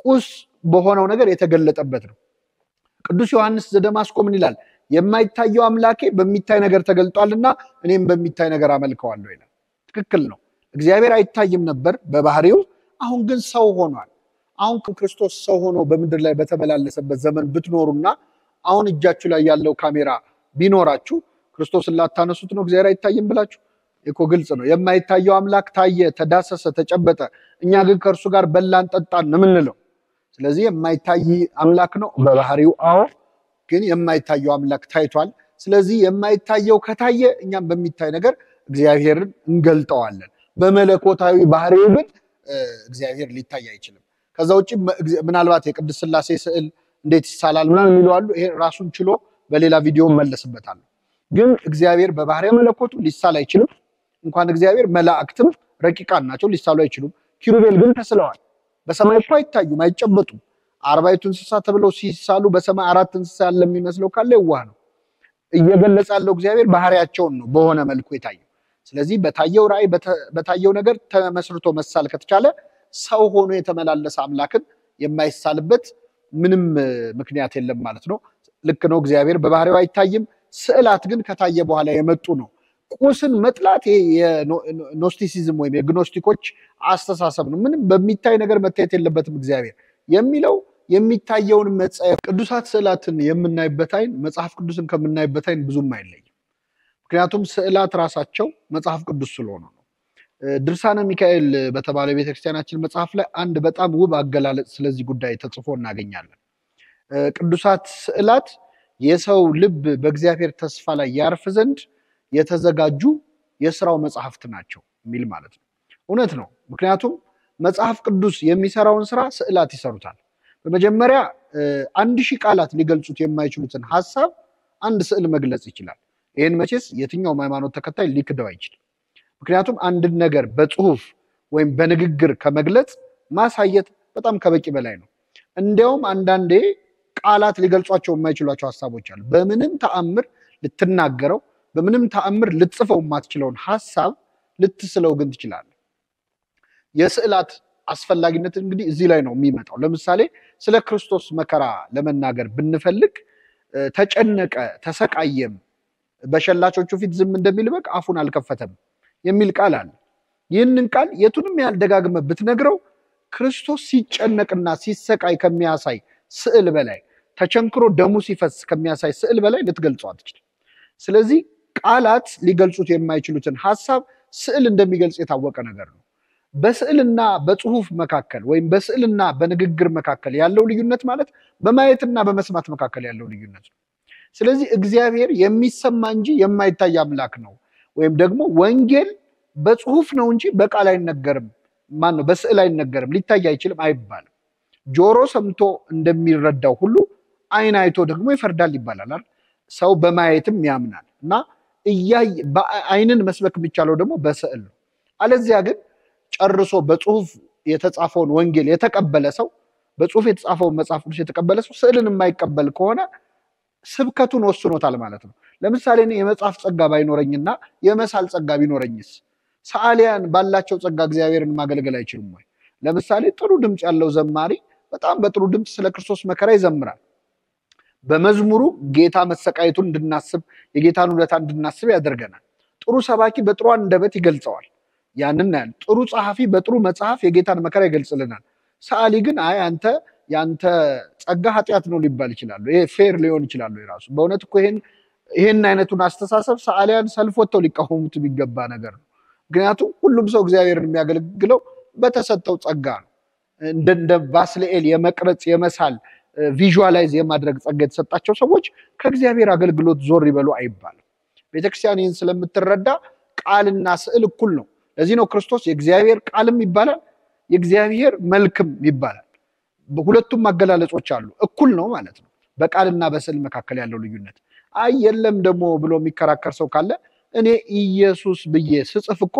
ቁስ በሆነው ነገር የተገለጠበት ነው። ቅዱስ ዮሐንስ ዘደማስቆ ምን ይላል? የማይታየው አምላኬ በሚታይ ነገር ተገልጧልና እኔም በሚታይ ነገር አመልከዋለሁ ይላል። ትክክል ነው። እግዚአብሔር አይታይም ነበር በባህሪው፣ አሁን ግን ሰው ሆኗል። አሁን ክርስቶስ ሰው ሆኖ በምድር ላይ በተመላለሰበት ዘመን ብትኖሩና አሁን እጃችሁ ላይ ያለው ካሜራ ቢኖራችሁ ክርስቶስን ላታነሱት ነው እግዚአብሔር አይታይም ብላችሁ? እኮ ግልጽ ነው። የማይታየው አምላክ ታየ፣ ተዳሰሰ፣ ተጨበጠ። እኛ ግን ከእርሱ ጋር በላን ጠጣን ነው የምንለው። ስለዚህ የማይታይ አምላክ ነው በባህሪው። አዎ፣ ግን የማይታየው አምላክ ታይቷል። ስለዚህ የማይታየው ከታየ እኛም በሚታይ ነገር እግዚአብሔርን እንገልጠዋለን። በመለኮታዊ ባህሪው ግን እግዚአብሔር ሊታይ አይችልም። ከዛ ውጪ ምናልባት የቅድስት ሥላሴ ስዕል እንዴት ይሳላል ምናምን የሚሉ አሉ። ይሄ ራሱን ችሎ በሌላ ቪዲዮ መለስበታለሁ። ግን እግዚአብሔር በባህሪ መለኮቱ ሊሳል አይችልም። እንኳን እግዚአብሔር መላእክትም ረቂቃን ናቸው፣ ሊሳሉ አይችሉም። ኪሩቤል ግን ተስለዋል። በሰማይ እኮ አይታዩም፣ አይጨበጡም። አርባዕቱ እንስሳ ተብለው ሲሳሉ በሰማይ አራት እንስሳ ያለ የሚመስለው ካለ የዋህ ነው። እየገለጸ ያለው እግዚአብሔር ባህሪያቸውን ነው በሆነ መልኩ የታየው። ስለዚህ በታየው ራእይ በታየው ነገር ተመስርቶ መሳል ከተቻለ ሰው ሆኖ የተመላለሰ አምላክን የማይሳልበት ምንም ምክንያት የለም ማለት ነው። ልክ ነው፣ እግዚአብሔር በባህሪው አይታይም። ስዕላት ግን ከታየ በኋላ የመጡ ነው። ቁስን መጥላት የኖስቲሲዝም ወይም የግኖስቲኮች አስተሳሰብ ነው። ምንም በሚታይ ነገር መታየት የለበትም እግዚአብሔር የሚለው የሚታየውን መጻፍ። ቅዱሳት ስዕላትን የምናይበት አይን መጽሐፍ ቅዱስን ከምናይበት አይን ብዙም አይለይም። ምክንያቱም ስዕላት ራሳቸው መጽሐፍ ቅዱስ ስለሆነ ነው። ድርሳነ ሚካኤል በተባለ ቤተክርስቲያናችን መጽሐፍ ላይ አንድ በጣም ውብ አገላለጽ ስለዚህ ጉዳይ ተጽፎ እናገኛለን። ቅዱሳት ስዕላት የሰው ልብ በእግዚአብሔር ተስፋ ላይ ያርፍ ዘንድ የተዘጋጁ የሥራው መጽሐፍት ናቸው የሚል ማለት ነው። እውነት ነው። ምክንያቱም መጽሐፍ ቅዱስ የሚሰራውን ስራ ስዕላት ይሰሩታል። በመጀመሪያ 1000 ቃላት ሊገልጹት የማይችሉትን ሐሳብ አንድ ስዕል መግለጽ ይችላል። ይሄን መቼስ የትኛውም ሃይማኖት ተከታይ ሊክደው አይችልም። ምክንያቱም አንድን ነገር በጽሁፍ ወይም በንግግር ከመግለጽ ማሳየት በጣም ከበቂ በላይ ነው። እንዲያውም አንዳንዴ ቃላት ሊገልጿቸው የማይችሏቸው ሐሳቦች አሉ። በምንም ተአምር ልትናገረው በምንም ተአምር ልትጽፈው የማትችለውን ሐሳብ ልትስለው ግን ትችላለህ። የስዕላት አስፈላጊነት እንግዲህ እዚህ ላይ ነው የሚመጣው። ለምሳሌ ስለ ክርስቶስ መከራ ለመናገር ብንፈልግ ተጨነቀ፣ ተሰቃየም፣ በሸላቾቹ ፊት ዝም እንደሚል በግ አፉን አልከፈተም የሚል ቃል አለ። ይህንን ቃል የቱንም ያህል ደጋግመህ ብትነግረው ክርስቶስ ሲጨነቅና ሲሰቃይ ከሚያሳይ ስዕል በላይ ተቸንክሮ ደሙ ሲፈስ ከሚያሳይ ስዕል በላይ ልትገልጸው አትችልም። ስለዚህ ቃላት ሊገልጹት የማይችሉትን ሐሳብ ስዕል እንደሚገልጽ የታወቀ ነገር ነው። በስዕልና በጽሁፍ መካከል ወይም በስዕልና በንግግር መካከል ያለው ልዩነት ማለት በማየትና በመስማት መካከል ያለው ልዩነት ነው። ስለዚህ እግዚአብሔር የሚሰማ እንጂ የማይታይ አምላክ ነው። ወይም ደግሞ ወንጌል በጽሁፍ ነው እንጂ በቃል አይነገርም፣ ማነው በስዕል አይነገርም፣ ሊታይ አይችልም አይባልም። ጆሮ ሰምቶ እንደሚረዳው ሁሉ አይን አይቶ ደግሞ ይፈርዳል ይባላል አይደል? ሰው በማየትም ያምናል እና አይንን መስበክ የሚቻለው ደግሞ በስዕል ነው። አለዚያ ግን ጨርሶ በጽሁፍ የተጻፈውን ወንጌል የተቀበለ ሰው፣ በጽሁፍ የተጻፈውን መጽሐፍ ቅዱስ የተቀበለ ሰው ስዕልን የማይቀበል ከሆነ ስብከቱን ወስኖታል ማለት ነው። ለምሳሌ እኔ የመጽሐፍ ጸጋ ባይኖረኝና የመሳል ጸጋ ቢኖረኝስ ሰዓሊያን ባላቸው ጸጋ እግዚአብሔርን ማገልገል አይችሉም ወይ? ለምሳሌ ጥሩ ድምፅ ያለው ዘማሪ በጣም በጥሩ ድምፅ ስለ ክርስቶስ መከራ ይዘምራል። በመዝሙሩ ጌታ መሰቃየቱን እንድናስብ የጌታን ውለታ እንድናስብ ያደርገናል። ጥሩ ሰባኪ በጥሩ አንደበት ይገልጸዋል። ያንን ያህል ጥሩ ጸሐፊ በጥሩ መጽሐፍ የጌታን መከራ ይገልጽልናል። ሰዓሊ ግን አይ አንተ ያንተ ጸጋ ኃጢአት ነው ሊባል ይችላል። ይሄ ፌር ሊሆን ይችላል የራሱ። በእውነት እኮ ይሄን አይነቱን አስተሳሰብ ሰዓሊያን ሰልፍ ወጥተው ሊቃወሙት የሚገባ ነገር ነው። ምክንያቱም ሁሉም ሰው እግዚአብሔርን የሚያገለግለው በተሰጠው ጸጋ ነው። እንደ ባስልኤል የመቅረጽ የመሳል ቪዥዋላይዝ የማድረግ ጸጋ የተሰጣቸው ሰዎች ከእግዚአብሔር አገልግሎት ዞር ይበሉ አይባልም። ቤተክርስቲያን ይህን ስለምትረዳ ቃልና ስዕል እኩል ነው። ለዚህ ነው ክርስቶስ የእግዚአብሔር ቃልም ይባላል የእግዚአብሔር መልክም ይባላል። ሁለቱም አገላለጾች አሉ፣ እኩል ነው ማለት ነው። በቃልና በስዕል መካከል ያለው ልዩነት አይ የለም ደግሞ ብሎ የሚከራከር ሰው ካለ እኔ ኢየሱስ ብዬ ስጽፍ እኮ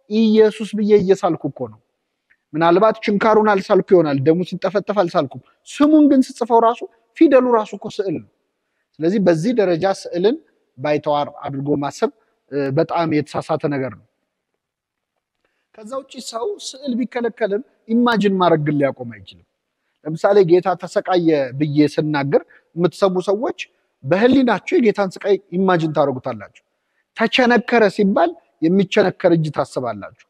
ኢየሱስ ብዬ እየሳልኩ እኮ ነው። ምናልባት ችንካሩን አልሳልኩ ይሆናል፣ ደሙ ሲንጠፈጠፍ አልሳልኩም። ስሙን ግን ስጽፈው ራሱ ፊደሉ ራሱ እኮ ስዕል ነው። ስለዚህ በዚህ ደረጃ ስዕልን ባይተዋር አድርጎ ማሰብ በጣም የተሳሳተ ነገር ነው። ከዛ ውጪ ሰው ስዕል ቢከለከልም ኢማጂን ማድረግ ግን ሊያቆም አይችልም። ለምሳሌ ጌታ ተሰቃየ ብዬ ስናገር የምትሰሙ ሰዎች በህሊናችሁ የጌታን ስቃይ ኢማጂን ታደርጉታላችሁ። ተቸነከረ ሲባል የሚቸነከር እጅ ታስባላችሁ።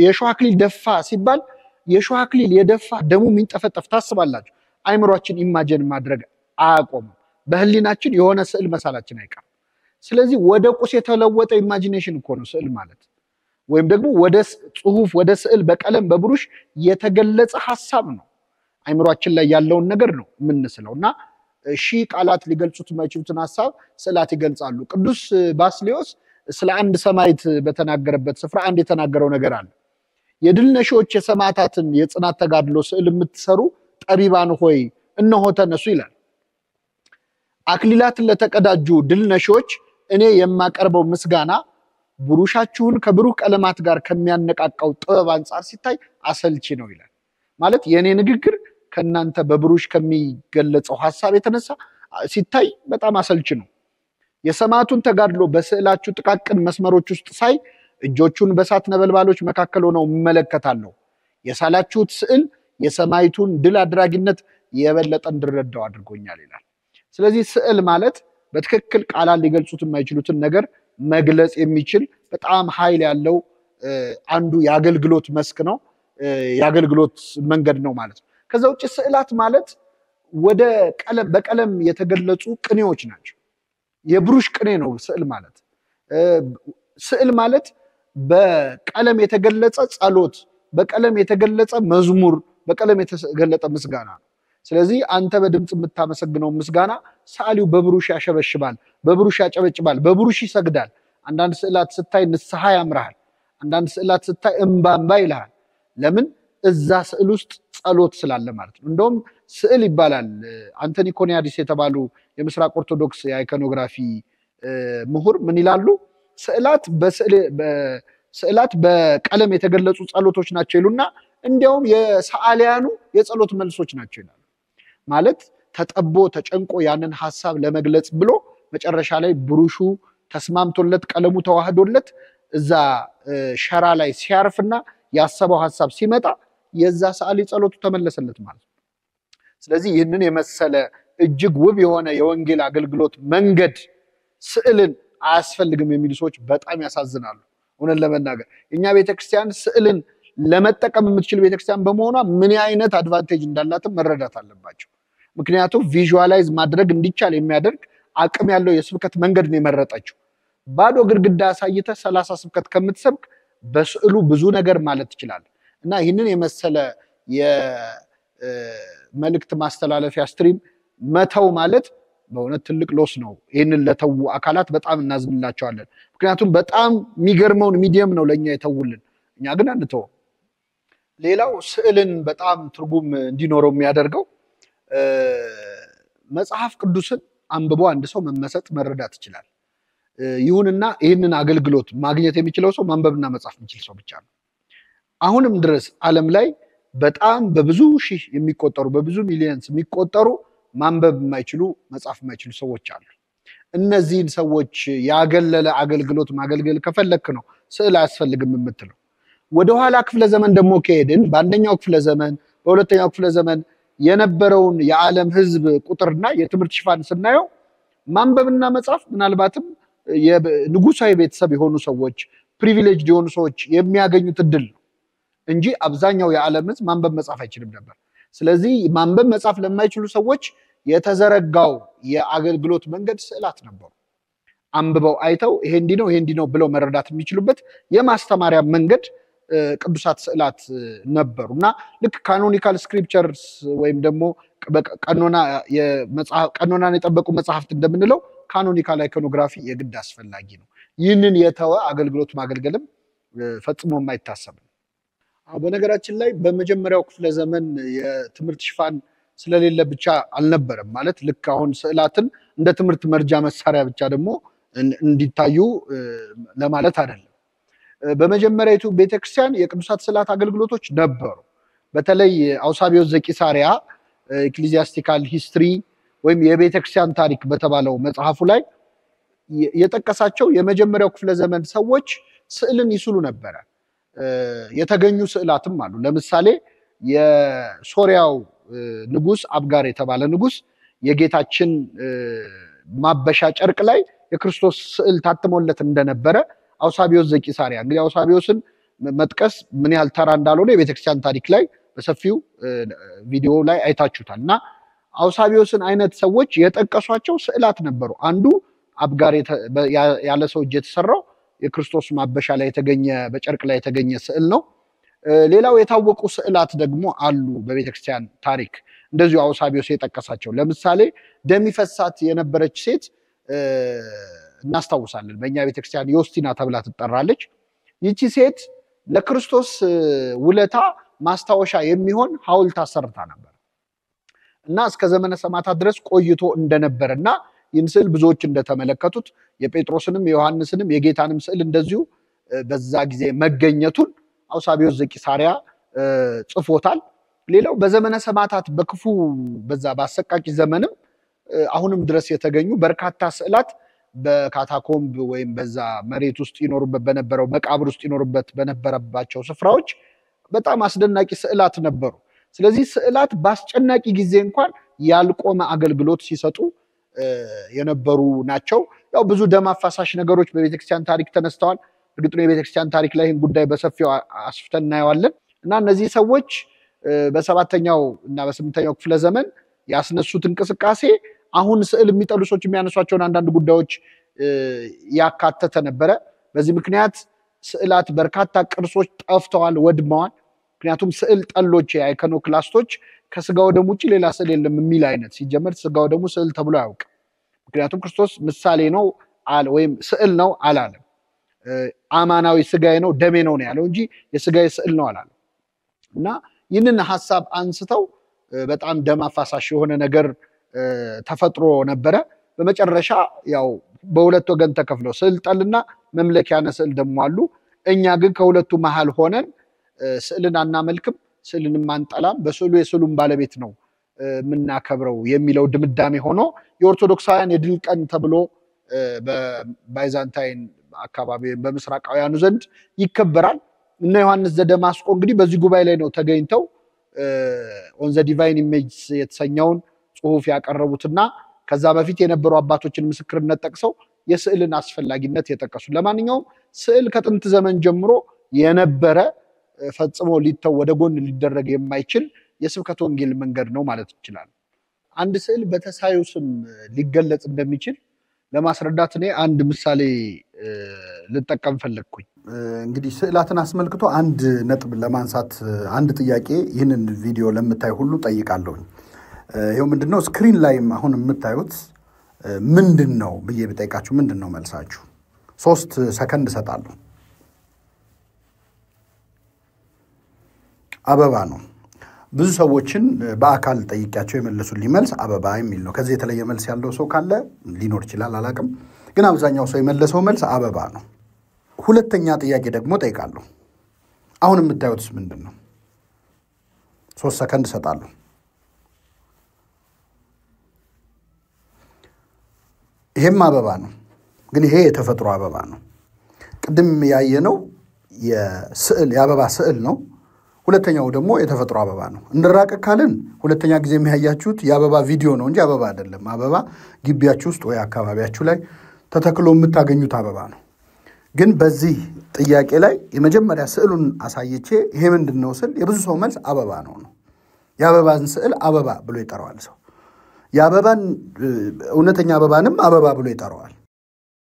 የሾህ አክሊል ደፋ ሲባል የሾህ አክሊል የደፋ ደሙ የሚንጠፈጠፍ ታስባላችሁ። አይምሯችን ኢማጂን ማድረግ አያቆምም። በህሊናችን የሆነ ስዕል መሳላችን አይቀርም። ስለዚህ ወደ ቁስ የተለወጠ ኢማጂኔሽን እኮ ነው ስዕል ማለት። ወይም ደግሞ ወደ ጽሁፍ ወደ ስዕል በቀለም በብሩሽ የተገለጸ ሐሳብ ነው። አይምሯችን ላይ ያለውን ነገር ነው የምንስለው እና ሺህ ቃላት ሊገልጹት የማይችሉትን ሐሳብ ስዕላት ይገልጻሉ። ቅዱስ ባስልዮስ ስለ አንድ ሰማዕት በተናገረበት ስፍራ አንድ የተናገረው ነገር አለ። የድል ነሺዎች የሰማዕታትን የጽናት ተጋድሎ ስዕል የምትሰሩ ጠቢባን ሆይ እነሆ ተነሱ ይላል። አክሊላትን ለተቀዳጁ ድል ነሺዎች እኔ የማቀርበው ምስጋና ብሩሻችሁን ከብሩህ ቀለማት ጋር ከሚያነቃቃው ጥበብ አንጻር ሲታይ አሰልቺ ነው ይላል። ማለት የኔ ንግግር ከናንተ በብሩሽ ከሚገለጸው ሐሳብ የተነሳ ሲታይ በጣም አሰልቺ ነው። የሰማዕቱን ተጋድሎ በስዕላችሁ ጥቃቅን መስመሮች ውስጥ ሳይ እጆቹን በእሳት ነበልባሎች መካከል ሆነው እመለከታለሁ። የሳላችሁት ስዕል የሰማዕቱን ድል አድራጊነት የበለጠ እንድረዳው አድርጎኛል ይላል። ስለዚህ ስዕል ማለት በትክክል ቃላት ሊገልጹት የማይችሉትን ነገር መግለጽ የሚችል በጣም ኃይል ያለው አንዱ የአገልግሎት መስክ ነው፣ የአገልግሎት መንገድ ነው ማለት ነው። ከዛ ውጭ ስዕላት ማለት ወደ በቀለም የተገለጹ ቅኔዎች ናቸው። የብሩሽ ቅኔ ነው ስዕል ማለት። ስዕል ማለት በቀለም የተገለጸ ጸሎት፣ በቀለም የተገለጸ መዝሙር፣ በቀለም የተገለጠ ምስጋና ነው። ስለዚህ አንተ በድምጽ የምታመሰግነው ምስጋና ሰዓሊው በብሩሽ ያሸበሽባል፣ በብሩሽ ያጨበጭባል፣ በብሩሽ ይሰግዳል። አንዳንድ ስዕላት ስታይ ንስሐ ያምራል፣ አንዳንድ ስዕላት ስታይ እንባ ይልሃል። ለምን? እዛ ስዕል ውስጥ ጸሎት ስላለ ማለት ነው። እንደውም ስዕል ይባላል አንቶኒ ኮኒያዲስ የተባሉ የምስራቅ ኦርቶዶክስ የአይኮኖግራፊ ምሁር ምን ይላሉ? ስዕላት በቀለም የተገለጹ ጸሎቶች ናቸው ይሉና እንዲያውም የሰዓሊያኑ የጸሎት መልሶች ናቸው ይላሉ። ማለት ተጠቦ ተጨንቆ ያንን ሐሳብ ለመግለጽ ብሎ መጨረሻ ላይ ብሩሹ ተስማምቶለት ቀለሙ ተዋህዶለት እዛ ሸራ ላይ ሲያርፍና ያሰበው ሐሳብ ሲመጣ የዛ ሰዓሊ ጸሎቱ ተመለሰለት ማለት ነው። ስለዚህ ይህንን የመሰለ እጅግ ውብ የሆነ የወንጌል አገልግሎት መንገድ ስዕልን አያስፈልግም የሚሉ ሰዎች በጣም ያሳዝናሉ። እውነት ለመናገር እኛ ቤተክርስቲያን ስዕልን ለመጠቀም የምትችል ቤተክርስቲያን በመሆኗ ምን አይነት አድቫንቴጅ እንዳላትም መረዳት አለባቸው። ምክንያቱም ቪዥዋላይዝ ማድረግ እንዲቻል የሚያደርግ አቅም ያለው የስብከት መንገድ ነው የመረጠችው። ባዶ ግድግዳ አሳይተህ 30 ስብከት ከምትሰብክ በስዕሉ ብዙ ነገር ማለት ትችላለህ። እና ይህንን የመሰለ የመልእክት ማስተላለፊያ ስትሪም መተው ማለት በእውነት ትልቅ ሎስ ነው። ይህንን ለተዉ አካላት በጣም እናዝንላቸዋለን። ምክንያቱም በጣም የሚገርመውን ሚዲየም ነው ለእኛ የተውልን፣ እኛ ግን አንተውም። ሌላው ስዕልን በጣም ትርጉም እንዲኖረው የሚያደርገው መጽሐፍ ቅዱስን አንብቦ አንድ ሰው መመሰጥ መረዳት ይችላል። ይሁንና ይህንን አገልግሎት ማግኘት የሚችለው ሰው ማንበብና መጻፍ የሚችል ሰው ብቻ ነው። አሁንም ድረስ ዓለም ላይ በጣም በብዙ ሺህ የሚቆጠሩ በብዙ ሚሊዮንስ የሚቆጠሩ ማንበብ የማይችሉ መጻፍ የማይችሉ ሰዎች አሉ። እነዚህን ሰዎች ያገለለ አገልግሎት ማገልገል ከፈለክ ነው ስዕል አያስፈልግም የምትለው። ወደኋላ ክፍለ ዘመን ደግሞ ከሄድን በአንደኛው ክፍለ ዘመን በሁለተኛው ክፍለ ዘመን የነበረውን የዓለም ሕዝብ ቁጥርና የትምህርት ሽፋን ስናየው ማንበብና መጻፍ ምናልባትም የንጉሳዊ ቤተሰብ የሆኑ ሰዎች ፕሪቪሌጅ የሆኑ ሰዎች የሚያገኙት እድል ነው እንጂ አብዛኛው የዓለም ሕዝብ ማንበብ መጻፍ አይችልም ነበር። ስለዚህ ማንበብ መጻፍ ለማይችሉ ሰዎች የተዘረጋው የአገልግሎት መንገድ ስዕላት ነበሩ። አንብበው አይተው ይሄ እንዲህ ነው ብለው መረዳት የሚችሉበት የማስተማሪያ መንገድ ቅዱሳት ስዕላት ነበሩና ልክ ካኖኒካል ስክሪፕቸርስ ወይም ደግሞ ቀኖናን የጠበቁ መጽሐፍት እንደምንለው ካኖኒካል አይኮኖግራፊ የግድ አስፈላጊ ነው። ይህንን የተወ አገልግሎት ማገልገልም ፈጽሞ የማይታሰብ ነው። በነገራችን ላይ በመጀመሪያው ክፍለ ዘመን የትምህርት ሽፋን ስለሌለ ብቻ አልነበረም ማለት ልክ አሁን ስዕላትን እንደ ትምህርት መርጃ መሳሪያ ብቻ ደግሞ እንዲታዩ ለማለት አይደለም። በመጀመሪያዊቱ ቤተክርስቲያን የቅዱሳት ስዕላት አገልግሎቶች ነበሩ። በተለይ አውሳቢዮስ ዘቂሳርያ ኤክሊዚያስቲካል ሂስትሪ ወይም የቤተክርስቲያን ታሪክ በተባለው መጽሐፉ ላይ የጠቀሳቸው የመጀመሪያው ክፍለ ዘመን ሰዎች ስዕልን ይስሉ ነበረ። የተገኙ ስዕላትም አሉ። ለምሳሌ የሶሪያው ንጉስ አብጋር የተባለ ንጉስ የጌታችን ማበሻ ጨርቅ ላይ የክርስቶስ ስዕል ታትሞለት እንደነበረ አውሳቢዮስ ዘቂሳርያ እንግዲህ አውሳቢዮስን መጥቀስ ምን ያህል ተራ እንዳልሆነ የቤተክርስቲያን ታሪክ ላይ በሰፊው ቪዲዮ ላይ አይታችሁታልና አውሳቢዮስን አይነት ሰዎች የጠቀሷቸው ስዕላት ነበሩ። አንዱ አብጋር ያለ ሰው እጅ የተሰራው የክርስቶስ ማበሻ ላይ የተገኘ በጨርቅ ላይ የተገኘ ስዕል ነው። ሌላው የታወቁ ስዕላት ደግሞ አሉ በቤተክርስቲያን ታሪክ እንደዚሁ አውሳቢዮስ የጠቀሳቸው። ለምሳሌ ደም ይፈሳት የነበረች ሴት እናስታውሳለን። በእኛ ቤተክርስቲያን ዮስቲና ተብላ ትጠራለች። ይቺ ሴት ለክርስቶስ ውለታ ማስታወሻ የሚሆን ሐውልት አሰርታ ነበር እና እስከ ዘመነ ሰማዕታት ድረስ ቆይቶ እንደነበረና ይህን ስዕል ብዙዎች እንደተመለከቱት የጴጥሮስንም የዮሐንስንም የጌታንም ስዕል እንደዚሁ በዛ ጊዜ መገኘቱን አውሳቢዮስ ዘቂሳርያ ጽፎታል። ሌላው በዘመነ ሰማዕታት በክፉ በዛ በአሰቃቂ ዘመንም አሁንም ድረስ የተገኙ በርካታ ስዕላት በካታኮምብ ወይም በዛ መሬት ውስጥ ይኖሩበት በነበረው መቃብር ውስጥ ይኖሩበት በነበረባቸው ስፍራዎች በጣም አስደናቂ ስዕላት ነበሩ። ስለዚህ ስዕላት በአስጨናቂ ጊዜ እንኳን ያልቆመ አገልግሎት ሲሰጡ የነበሩ ናቸው። ያው ብዙ ደም አፋሳሽ ነገሮች በቤተክርስቲያን ታሪክ ተነስተዋል። እርግጥ ነው የቤተክርስቲያን ታሪክ ላይ ይህን ጉዳይ በሰፊው አስፍተን እናየዋለን እና እነዚህ ሰዎች በሰባተኛው እና በስምንተኛው ክፍለ ዘመን ያስነሱት እንቅስቃሴ አሁን ስዕል የሚጠሉ ሰዎች የሚያነሷቸውን አንዳንድ ጉዳዮች ያካተተ ነበረ። በዚህ ምክንያት ስዕላት በርካታ ቅርሶች ጠፍተዋል፣ ወድመዋል። ምክንያቱም ስዕል ጠሎች የአይኮኖክላስቶች ከስጋው ደሙ ውጪ ሌላ ስዕል የለም የሚል አይነት ሲጀመር ስጋው ደሙ ስዕል ተብሎ አያውቅም። ምክንያቱም ክርስቶስ ምሳሌ ነው ወይም ስዕል ነው አላለም። አማናዊ ስጋዬ ነው ደሜ ነው ያለው እንጂ የስጋዬ ስዕል ነው አላለም። እና ይህንን ሐሳብ አንስተው በጣም ደም አፋሳሽ የሆነ ነገር ተፈጥሮ ነበረ። በመጨረሻ ያው በሁለት ወገን ተከፍለው ስዕል ጠልና መምለኪያነ ስዕል ደግሞ አሉ። እኛ ግን ከሁለቱ መሃል ሆነን ስዕልን አናመልክም፣ ስዕልንም አንጠላም፣ በስዕሉ የስዕሉን ባለቤት ነው የምናከብረው የሚለው ድምዳሜ ሆኖ የኦርቶዶክሳውያን የድል ቀን ተብሎ በባይዛንታይን አካባቢ በምስራቃውያኑ ዘንድ ይከበራል። እና ዮሐንስ ዘደማስቆ እንግዲህ በዚህ ጉባኤ ላይ ነው ተገኝተው ኦን ዘ ዲቫይን ኢሜጅ የተሰኘውን ጽሑፍ ያቀረቡትና ከዛ በፊት የነበሩ አባቶችን ምስክርነት ጠቅሰው የስዕልን አስፈላጊነት የጠቀሱ። ለማንኛውም ስዕል ከጥንት ዘመን ጀምሮ የነበረ ፈጽሞ ሊተው ወደ ጎን ሊደረግ የማይችል የስብከተ ወንጌል መንገድ ነው ማለት ይችላል። አንድ ስዕል በተሳዩ ስም ሊገለጽ እንደሚችል ለማስረዳት እኔ አንድ ምሳሌ ልጠቀም ፈለግኩኝ። እንግዲህ ስዕላትን አስመልክቶ አንድ ነጥብ ለማንሳት አንድ ጥያቄ ይህንን ቪዲዮ ለምታይ ሁሉ ጠይቃለሁኝ። ይሄው ምንድነው ስክሪን ላይም አሁን የምታዩት ምንድነው ብዬ ብጠይቃችሁ ምንድነው መልሳችሁ? 3 ሰከንድ እሰጣለሁ። አበባ ነው። ብዙ ሰዎችን በአካል ጠይቄያቸው የመለሱልኝ መልስ አበባ የሚል ነው። ከዚህ የተለየ መልስ ያለው ሰው ካለ ሊኖር ይችላል አላቅም፣ ግን አብዛኛው ሰው የመለሰው መልስ አበባ ነው። ሁለተኛ ጥያቄ ደግሞ ጠይቃለሁ። አሁን የምታዩትስ ምንድነው? 3 ሰከንድ እሰጣለሁ። ይሄም አበባ ነው፣ ግን ይሄ የተፈጥሮ አበባ ነው። ቅድም ያየነው የአበባ ስዕል ነው። ሁለተኛው ደግሞ የተፈጥሮ አበባ ነው። እንድራቀ ካልን ሁለተኛ ጊዜ የሚያያችሁት የአበባ ቪዲዮ ነው እንጂ አበባ አይደለም። አበባ ግቢያችሁ ውስጥ ወይ አካባቢያችሁ ላይ ተተክሎ የምታገኙት አበባ ነው። ግን በዚህ ጥያቄ ላይ የመጀመሪያ ስዕሉን አሳይቼ ይሄ ምንድነው ስል የብዙ ሰው መልስ አበባ ነው። የአበባን ስዕል አበባ ብሎ ይጠራዋል ሰው። የአበባን እውነተኛ አበባንም አበባ ብሎ ይጠራዋል።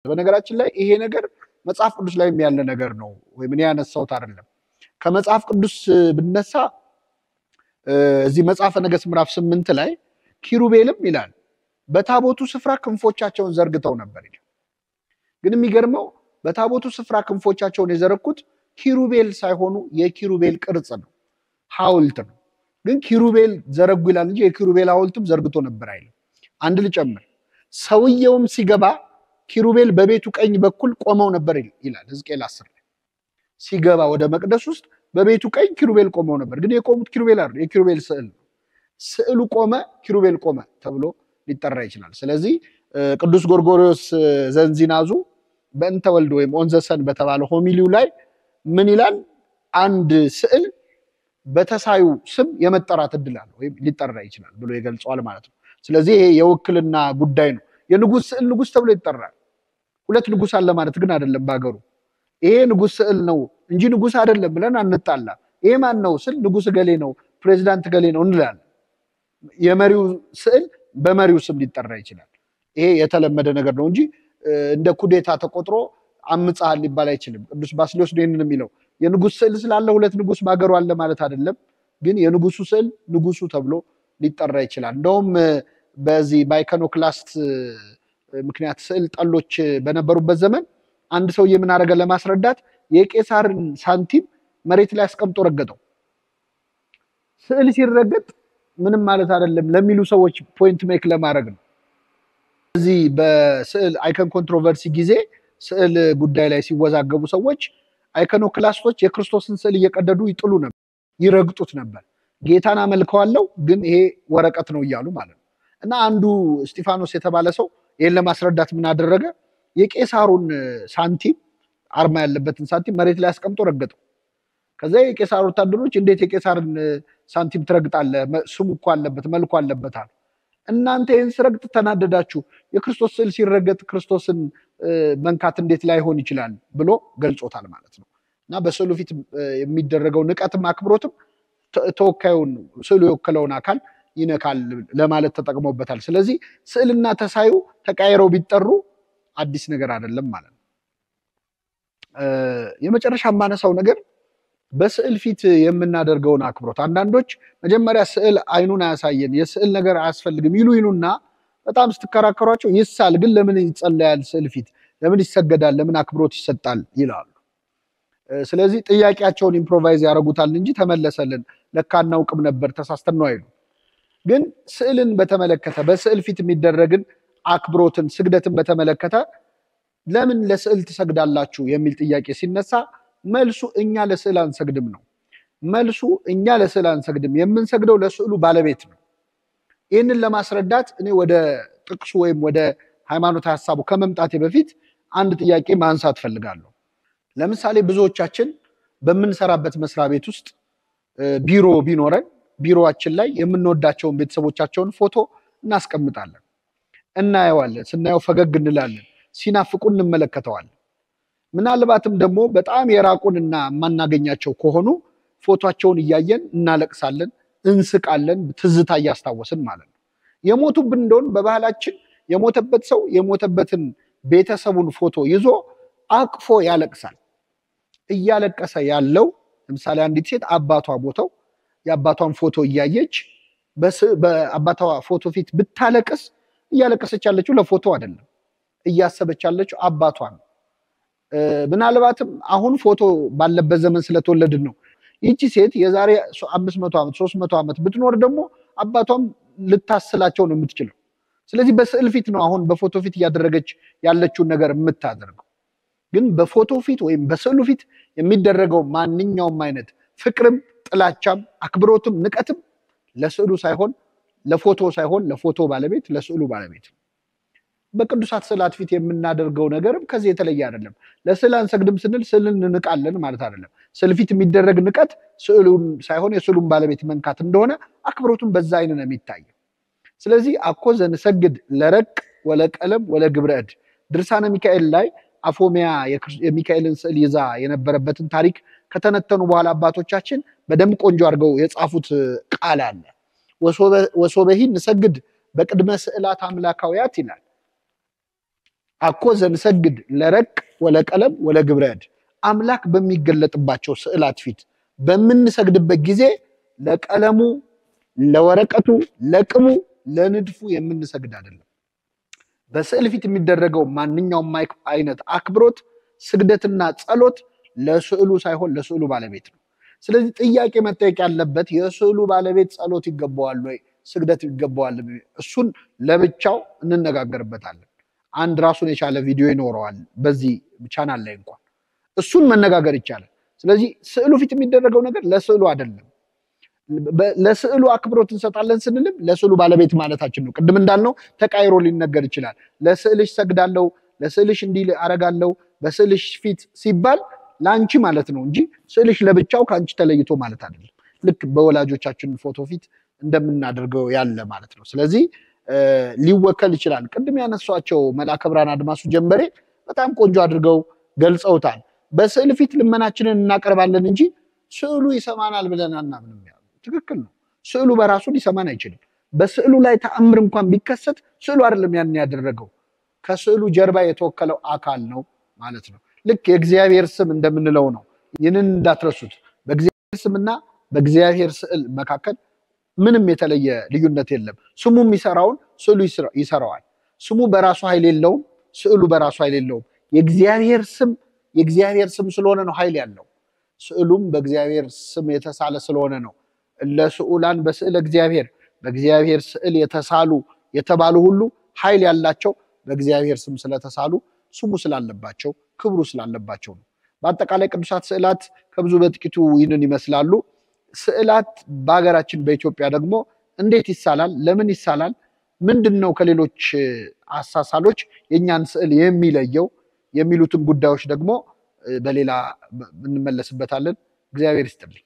በነገራችን ላይ ይሄ ነገር መጽሐፍ ቅዱስ ላይ ያለ ነገር ነው ወይ ምን ያነሳውት አይደለም። ከመጽሐፍ ቅዱስ ብነሳ እዚህ መጽሐፈ ነገሥት ምዕራፍ 8 ላይ ኪሩቤልም ይላል በታቦቱ ስፍራ ክንፎቻቸውን ዘርግተው ነበር ይላል። ግን የሚገርመው በታቦቱ ስፍራ ክንፎቻቸውን የዘረኩት ኪሩቤል ሳይሆኑ የኪሩቤል ቅርጽ ነው፣ ሐውልት ነው። ግን ኪሩቤል ዘረጉ ይላል እንጂ የኪሩቤል ሐውልትም ዘርግቶ ነበር አይልም። አንድ ልጨምር፣ ሰውየውም ሲገባ ኪሩቤል በቤቱ ቀኝ በኩል ቆመው ነበር ይላል ሕዝቅኤል 10 ላይ። ሲገባ ወደ መቅደስ ውስጥ በቤቱ ቀኝ ኪሩቤል ቆመው ነበር። ግን የቆሙት ኪሩቤል አይደል፣ የኪሩቤል ስዕል ነው። ስዕሉ ቆመ፣ ኪሩቤል ቆመ ተብሎ ሊጠራ ይችላል። ስለዚህ ቅዱስ ጎርጎርዮስ ዘንዚናዙ በእንተ ወልድ ወይም ኦን ዘ ሰን በተባለ ሆሚሊው ላይ ምን ይላል? አንድ ስዕል በተሳዩ ስም የመጠራት እድል አለው ወይም ሊጠራ ይችላል ብሎ ይገልጸዋል ማለት ነው። ስለዚህ ይሄ የውክልና ጉዳይ ነው። የንጉስ ስዕል ንጉስ ተብሎ ይጠራል። ሁለት ንጉስ አለ ማለት ግን አይደለም ባገሩ። ይሄ ንጉስ ስዕል ነው እንጂ ንጉስ አይደለም ብለን አንጣላ። ይሄ ማን ነው ስል ንጉስ ገሌ ነው፣ ፕሬዝዳንት ገሌ ነው እንላለን። የመሪው ስዕል በመሪው ስም ሊጠራ ይችላል። ይሄ የተለመደ ነገር ነው እንጂ እንደ ኩዴታ ተቆጥሮ አምጻል ሊባል አይችልም። ቅዱስ ባስልዮስ ነው የሚለው የንጉስ ስዕል ስላለ ሁለት ንጉስ ባገሩ አለ ማለት አይደለም። ግን የንጉሱ ስዕል ንጉሱ ተብሎ ሊጠራ ይችላል። እንደውም በዚህ ባይኮኖክላስት ምክንያት ስዕል ጠሎች በነበሩበት ዘመን አንድ ሰው የምን አረገ ለማስረዳት የቄሳርን ሳንቲም መሬት ላይ አስቀምጦ ረገጠው። ስዕል ሲረገጥ ምንም ማለት አይደለም ለሚሉ ሰዎች ፖይንት ሜክ ለማድረግ ነው። እዚህ በስዕል አይኮን ኮንትሮቨርሲ ጊዜ ስዕል ጉዳይ ላይ ሲወዛገቡ ሰዎች አይኮኖክላስቶች የክርስቶስን ስዕል እየቀደዱ ይጥሉ ነበር፣ ይረግጡት ነበር። ጌታን አመልከዋለሁ ግን ይሄ ወረቀት ነው እያሉ ማለት ነው። እና አንዱ እስጢፋኖስ የተባለ ሰው ይሄን ለማስረዳት ምን አደረገ? የቄሳሩን ሳንቲም አርማ ያለበትን ሳንቲም መሬት ላይ አስቀምጦ ረገጠው። ከዛ የቄሳር ወታደሮች እንዴት የቄሳርን ሳንቲም ትረግጣለህ? ስሙ እኮ አለበት፣ መልኩ አለበት አሉ። እናንተ ይህን ስረግጥ ተናደዳችሁ፣ የክርስቶስ ስዕል ሲረገጥ ክርስቶስን መንካት እንዴት ላይሆን ይችላል ብሎ ገልጾታል ማለት ነው። እና በስዕሉ ፊት የሚደረገው ንቀትም አክብሮትም ተወካዩን ስዕሉ የወከለውን አካል ይነካል ለማለት ተጠቅሞበታል። ስለዚህ ስዕልና ተሳዩ ተቃይረው ቢጠሩ አዲስ ነገር አይደለም ማለት ነው። የመጨረሻ ማነሳው ነገር በስዕል ፊት የምናደርገውን አክብሮት። አንዳንዶች መጀመሪያ ስዕል አይኑን አያሳየን የስዕል ነገር አያስፈልግም ይሉና በጣም ስትከራከሯቸው ይሳል ግን ለምን ይጸለያል ስዕል ፊት ለምን ይሰገዳል ለምን አክብሮት ይሰጣል ይላሉ። ስለዚህ ጥያቄያቸውን ኢምፕሮቫይዝ ያደርጉታል እንጂ ተመለሰልን ለካ እናውቅም ነበር ተሳስተን ነው አይሉ። ግን ስዕልን በተመለከተ በስዕል ፊት የሚደረግን አክብሮትን ስግደትን በተመለከተ ለምን ለስዕል ትሰግዳላችሁ የሚል ጥያቄ ሲነሳ መልሱ እኛ ለስዕል አንሰግድም ነው። መልሱ እኛ ለስዕል አንሰግድም፣ የምንሰግደው ለስዕሉ ባለቤት ነው። ይህንን ለማስረዳት እኔ ወደ ጥቅሱ ወይም ወደ ሃይማኖት ሐሳቡ ከመምጣቴ በፊት አንድ ጥያቄ ማንሳት ፈልጋለሁ። ለምሳሌ ብዙዎቻችን በምንሰራበት መስሪያ ቤት ውስጥ ቢሮ ቢኖረን ቢሮአችን ላይ የምንወዳቸውን ቤተሰቦቻቸውን ፎቶ እናስቀምጣለን፣ እናየዋለን፣ ስናየው ፈገግ እንላለን፣ ሲናፍቁን እንመለከተዋለን። ምናልባትም ደግሞ በጣም የራቁንና ማናገኛቸው ከሆኑ ፎቶአቸውን እያየን እናለቅሳለን፣ እንስቃለን፣ ትዝታ እያስታወስን ማለት ነው። የሞቱብን እንደሆን በባህላችን የሞተበት ሰው የሞተበትን ቤተሰቡን ፎቶ ይዞ አቅፎ ያለቅሳል። እያለቀሰ ያለው ለምሳሌ አንዲት ሴት አባቷ ሞተው የአባቷን ፎቶ እያየች በአባቷ ፎቶ ፊት ብታለቅስ እያለቀሰች ያለችው ለፎቶ አይደለም። እያሰበች ያለችው አባቷን ምናልባትም አሁን ፎቶ ባለበት ዘመን ስለተወለድን ነው። ይቺ ሴት የዛሬ 500 ዓመት 300 ዓመት ብትኖር ደግሞ አባቷም ልታስላቸው ነው የምትችለው። ስለዚህ በስዕል ፊት ነው አሁን በፎቶ ፊት እያደረገች ያለችውን ነገር የምታደርገው። ግን በፎቶ ፊት ወይም በስዕሉ ፊት የሚደረገው ማንኛውም አይነት ፍቅርም ጥላቻም አክብሮትም ንቀትም ለስዕሉ ሳይሆን ለፎቶ ሳይሆን ለፎቶ ባለቤት ለስዕሉ ባለቤት። በቅዱሳት ስዕላት ፊት የምናደርገው ነገርም ከዚህ የተለየ አይደለም። ለስዕል አንሰግድም ስንል ስዕልን እንቃለን ማለት አይደለም። ስዕል ፊት የሚደረግ ንቀት ስዕሉን ሳይሆን የስዕሉን ባለቤት መንካት እንደሆነ አክብሮቱን በዛ አይነ ነው የሚታየው። ስለዚህ አኮ ዘንሰግድ ለረቅ ወለቀለም ወለግብረ እድ ድርሳነ ሚካኤል ላይ አፎሚያ የሚካኤልን ስዕል ይዛ የነበረበትን ታሪክ ከተነተኑ በኋላ አባቶቻችን በደም ቆንጆ አድርገው የጻፉት ቃል አለ። ወሶበሂ ንሰግድ በቅድመ ስዕላት አምላካውያት ይላል። አኮ ዘንሰግድ ለረቅ ወለቀለም ወለግብረ እድ አምላክ በሚገለጥባቸው ስዕላት ፊት በምንሰግድበት ጊዜ ለቀለሙ ለወረቀቱ ለቅሙ ለንድፉ የምንሰግድ አይደለም። በስዕል ፊት የሚደረገው ማንኛውም አይነት አክብሮት ስግደትና ጸሎት ለስዕሉ ሳይሆን ለስዕሉ ባለቤት ነው። ስለዚህ ጥያቄ መጠየቅ ያለበት የስዕሉ ባለቤት ጸሎት ይገባዋል ወይ ስግደት ይገባዋል? እሱን ለብቻው እንነጋገርበታለን። አንድ ራሱን የቻለ ቪዲዮ ይኖረዋል በዚህ ቻናል ላይ እንኳን እሱን መነጋገር ይቻላል። ስለዚህ ስዕሉ ፊት የሚደረገው ነገር ለስዕሉ አይደለም። ለስዕሉ አክብሮት እንሰጣለን ስንልም ለስዕሉ ባለቤት ማለታችን ነው። ቅድም እንዳልነው ተቃይሮ ሊነገር ይችላል። ለስዕልሽ ሰግዳለሁ፣ ለስዕልሽ እንዲህ አረጋለሁ በስዕልሽ ፊት ሲባል ላንቺ ማለት ነው እንጂ ስዕልሽ ለብቻው ካንቺ ተለይቶ ማለት አይደለም። ልክ በወላጆቻችን ፎቶ ፊት እንደምናደርገው ያለ ማለት ነው። ስለዚህ ሊወከል ይችላል። ቅድም ያነሷቸው መልአከ ብርሃን አድማሱ ጀንበሬ በጣም ቆንጆ አድርገው ገልጸውታል። በስዕል ፊት ልመናችንን እናቀርባለን እንጂ ስዕሉ ይሰማናል ብለን አናምንም። ትክክል ነው። ስዕሉ በራሱ ሊሰማን አይችልም። በስዕሉ ላይ ተአምር እንኳን ቢከሰት ስዕሉ አይደለም ያን ያደረገው፣ ከስዕሉ ጀርባ የተወከለው አካል ነው ማለት ነው። ልክ የእግዚአብሔር ስም እንደምንለው ነው። ይህንን እንዳትረሱት። በእግዚአብሔር ስምና በእግዚአብሔር ስዕል መካከል ምንም የተለየ ልዩነት የለም። ስሙ የሚሰራውን ስዕሉ ይሰራዋል። ስሙ በራሱ ኃይል የለውም፣ ስዕሉ በራሱ ኃይል የለውም። የእግዚአብሔር ስም ስለሆነ ነው ኃይል ያለው። ስዕሉም በእግዚአብሔር ስም የተሳለ ስለሆነ ነው። ለስዑላን በስዕል እግዚአብሔር በእግዚአብሔር ስዕል የተሳሉ የተባሉ ሁሉ ኃይል ያላቸው በእግዚአብሔር ስም ስለተሳሉ ስሙ ስላለባቸው ክብሩ ስላለባቸው ነው። በአጠቃላይ ቅዱሳት ስዕላት ከብዙ በጥቂቱ ይህንን ይመስላሉ። ስዕላት በሀገራችን በኢትዮጵያ ደግሞ እንዴት ይሳላል? ለምን ይሳላል? ምንድነው ከሌሎች አሳሳሎች የኛን ስዕል የሚለየው? የሚሉትን ጉዳዮች ደግሞ በሌላ እንመለስበታለን። እግዚአብሔር ይስጥልኝ።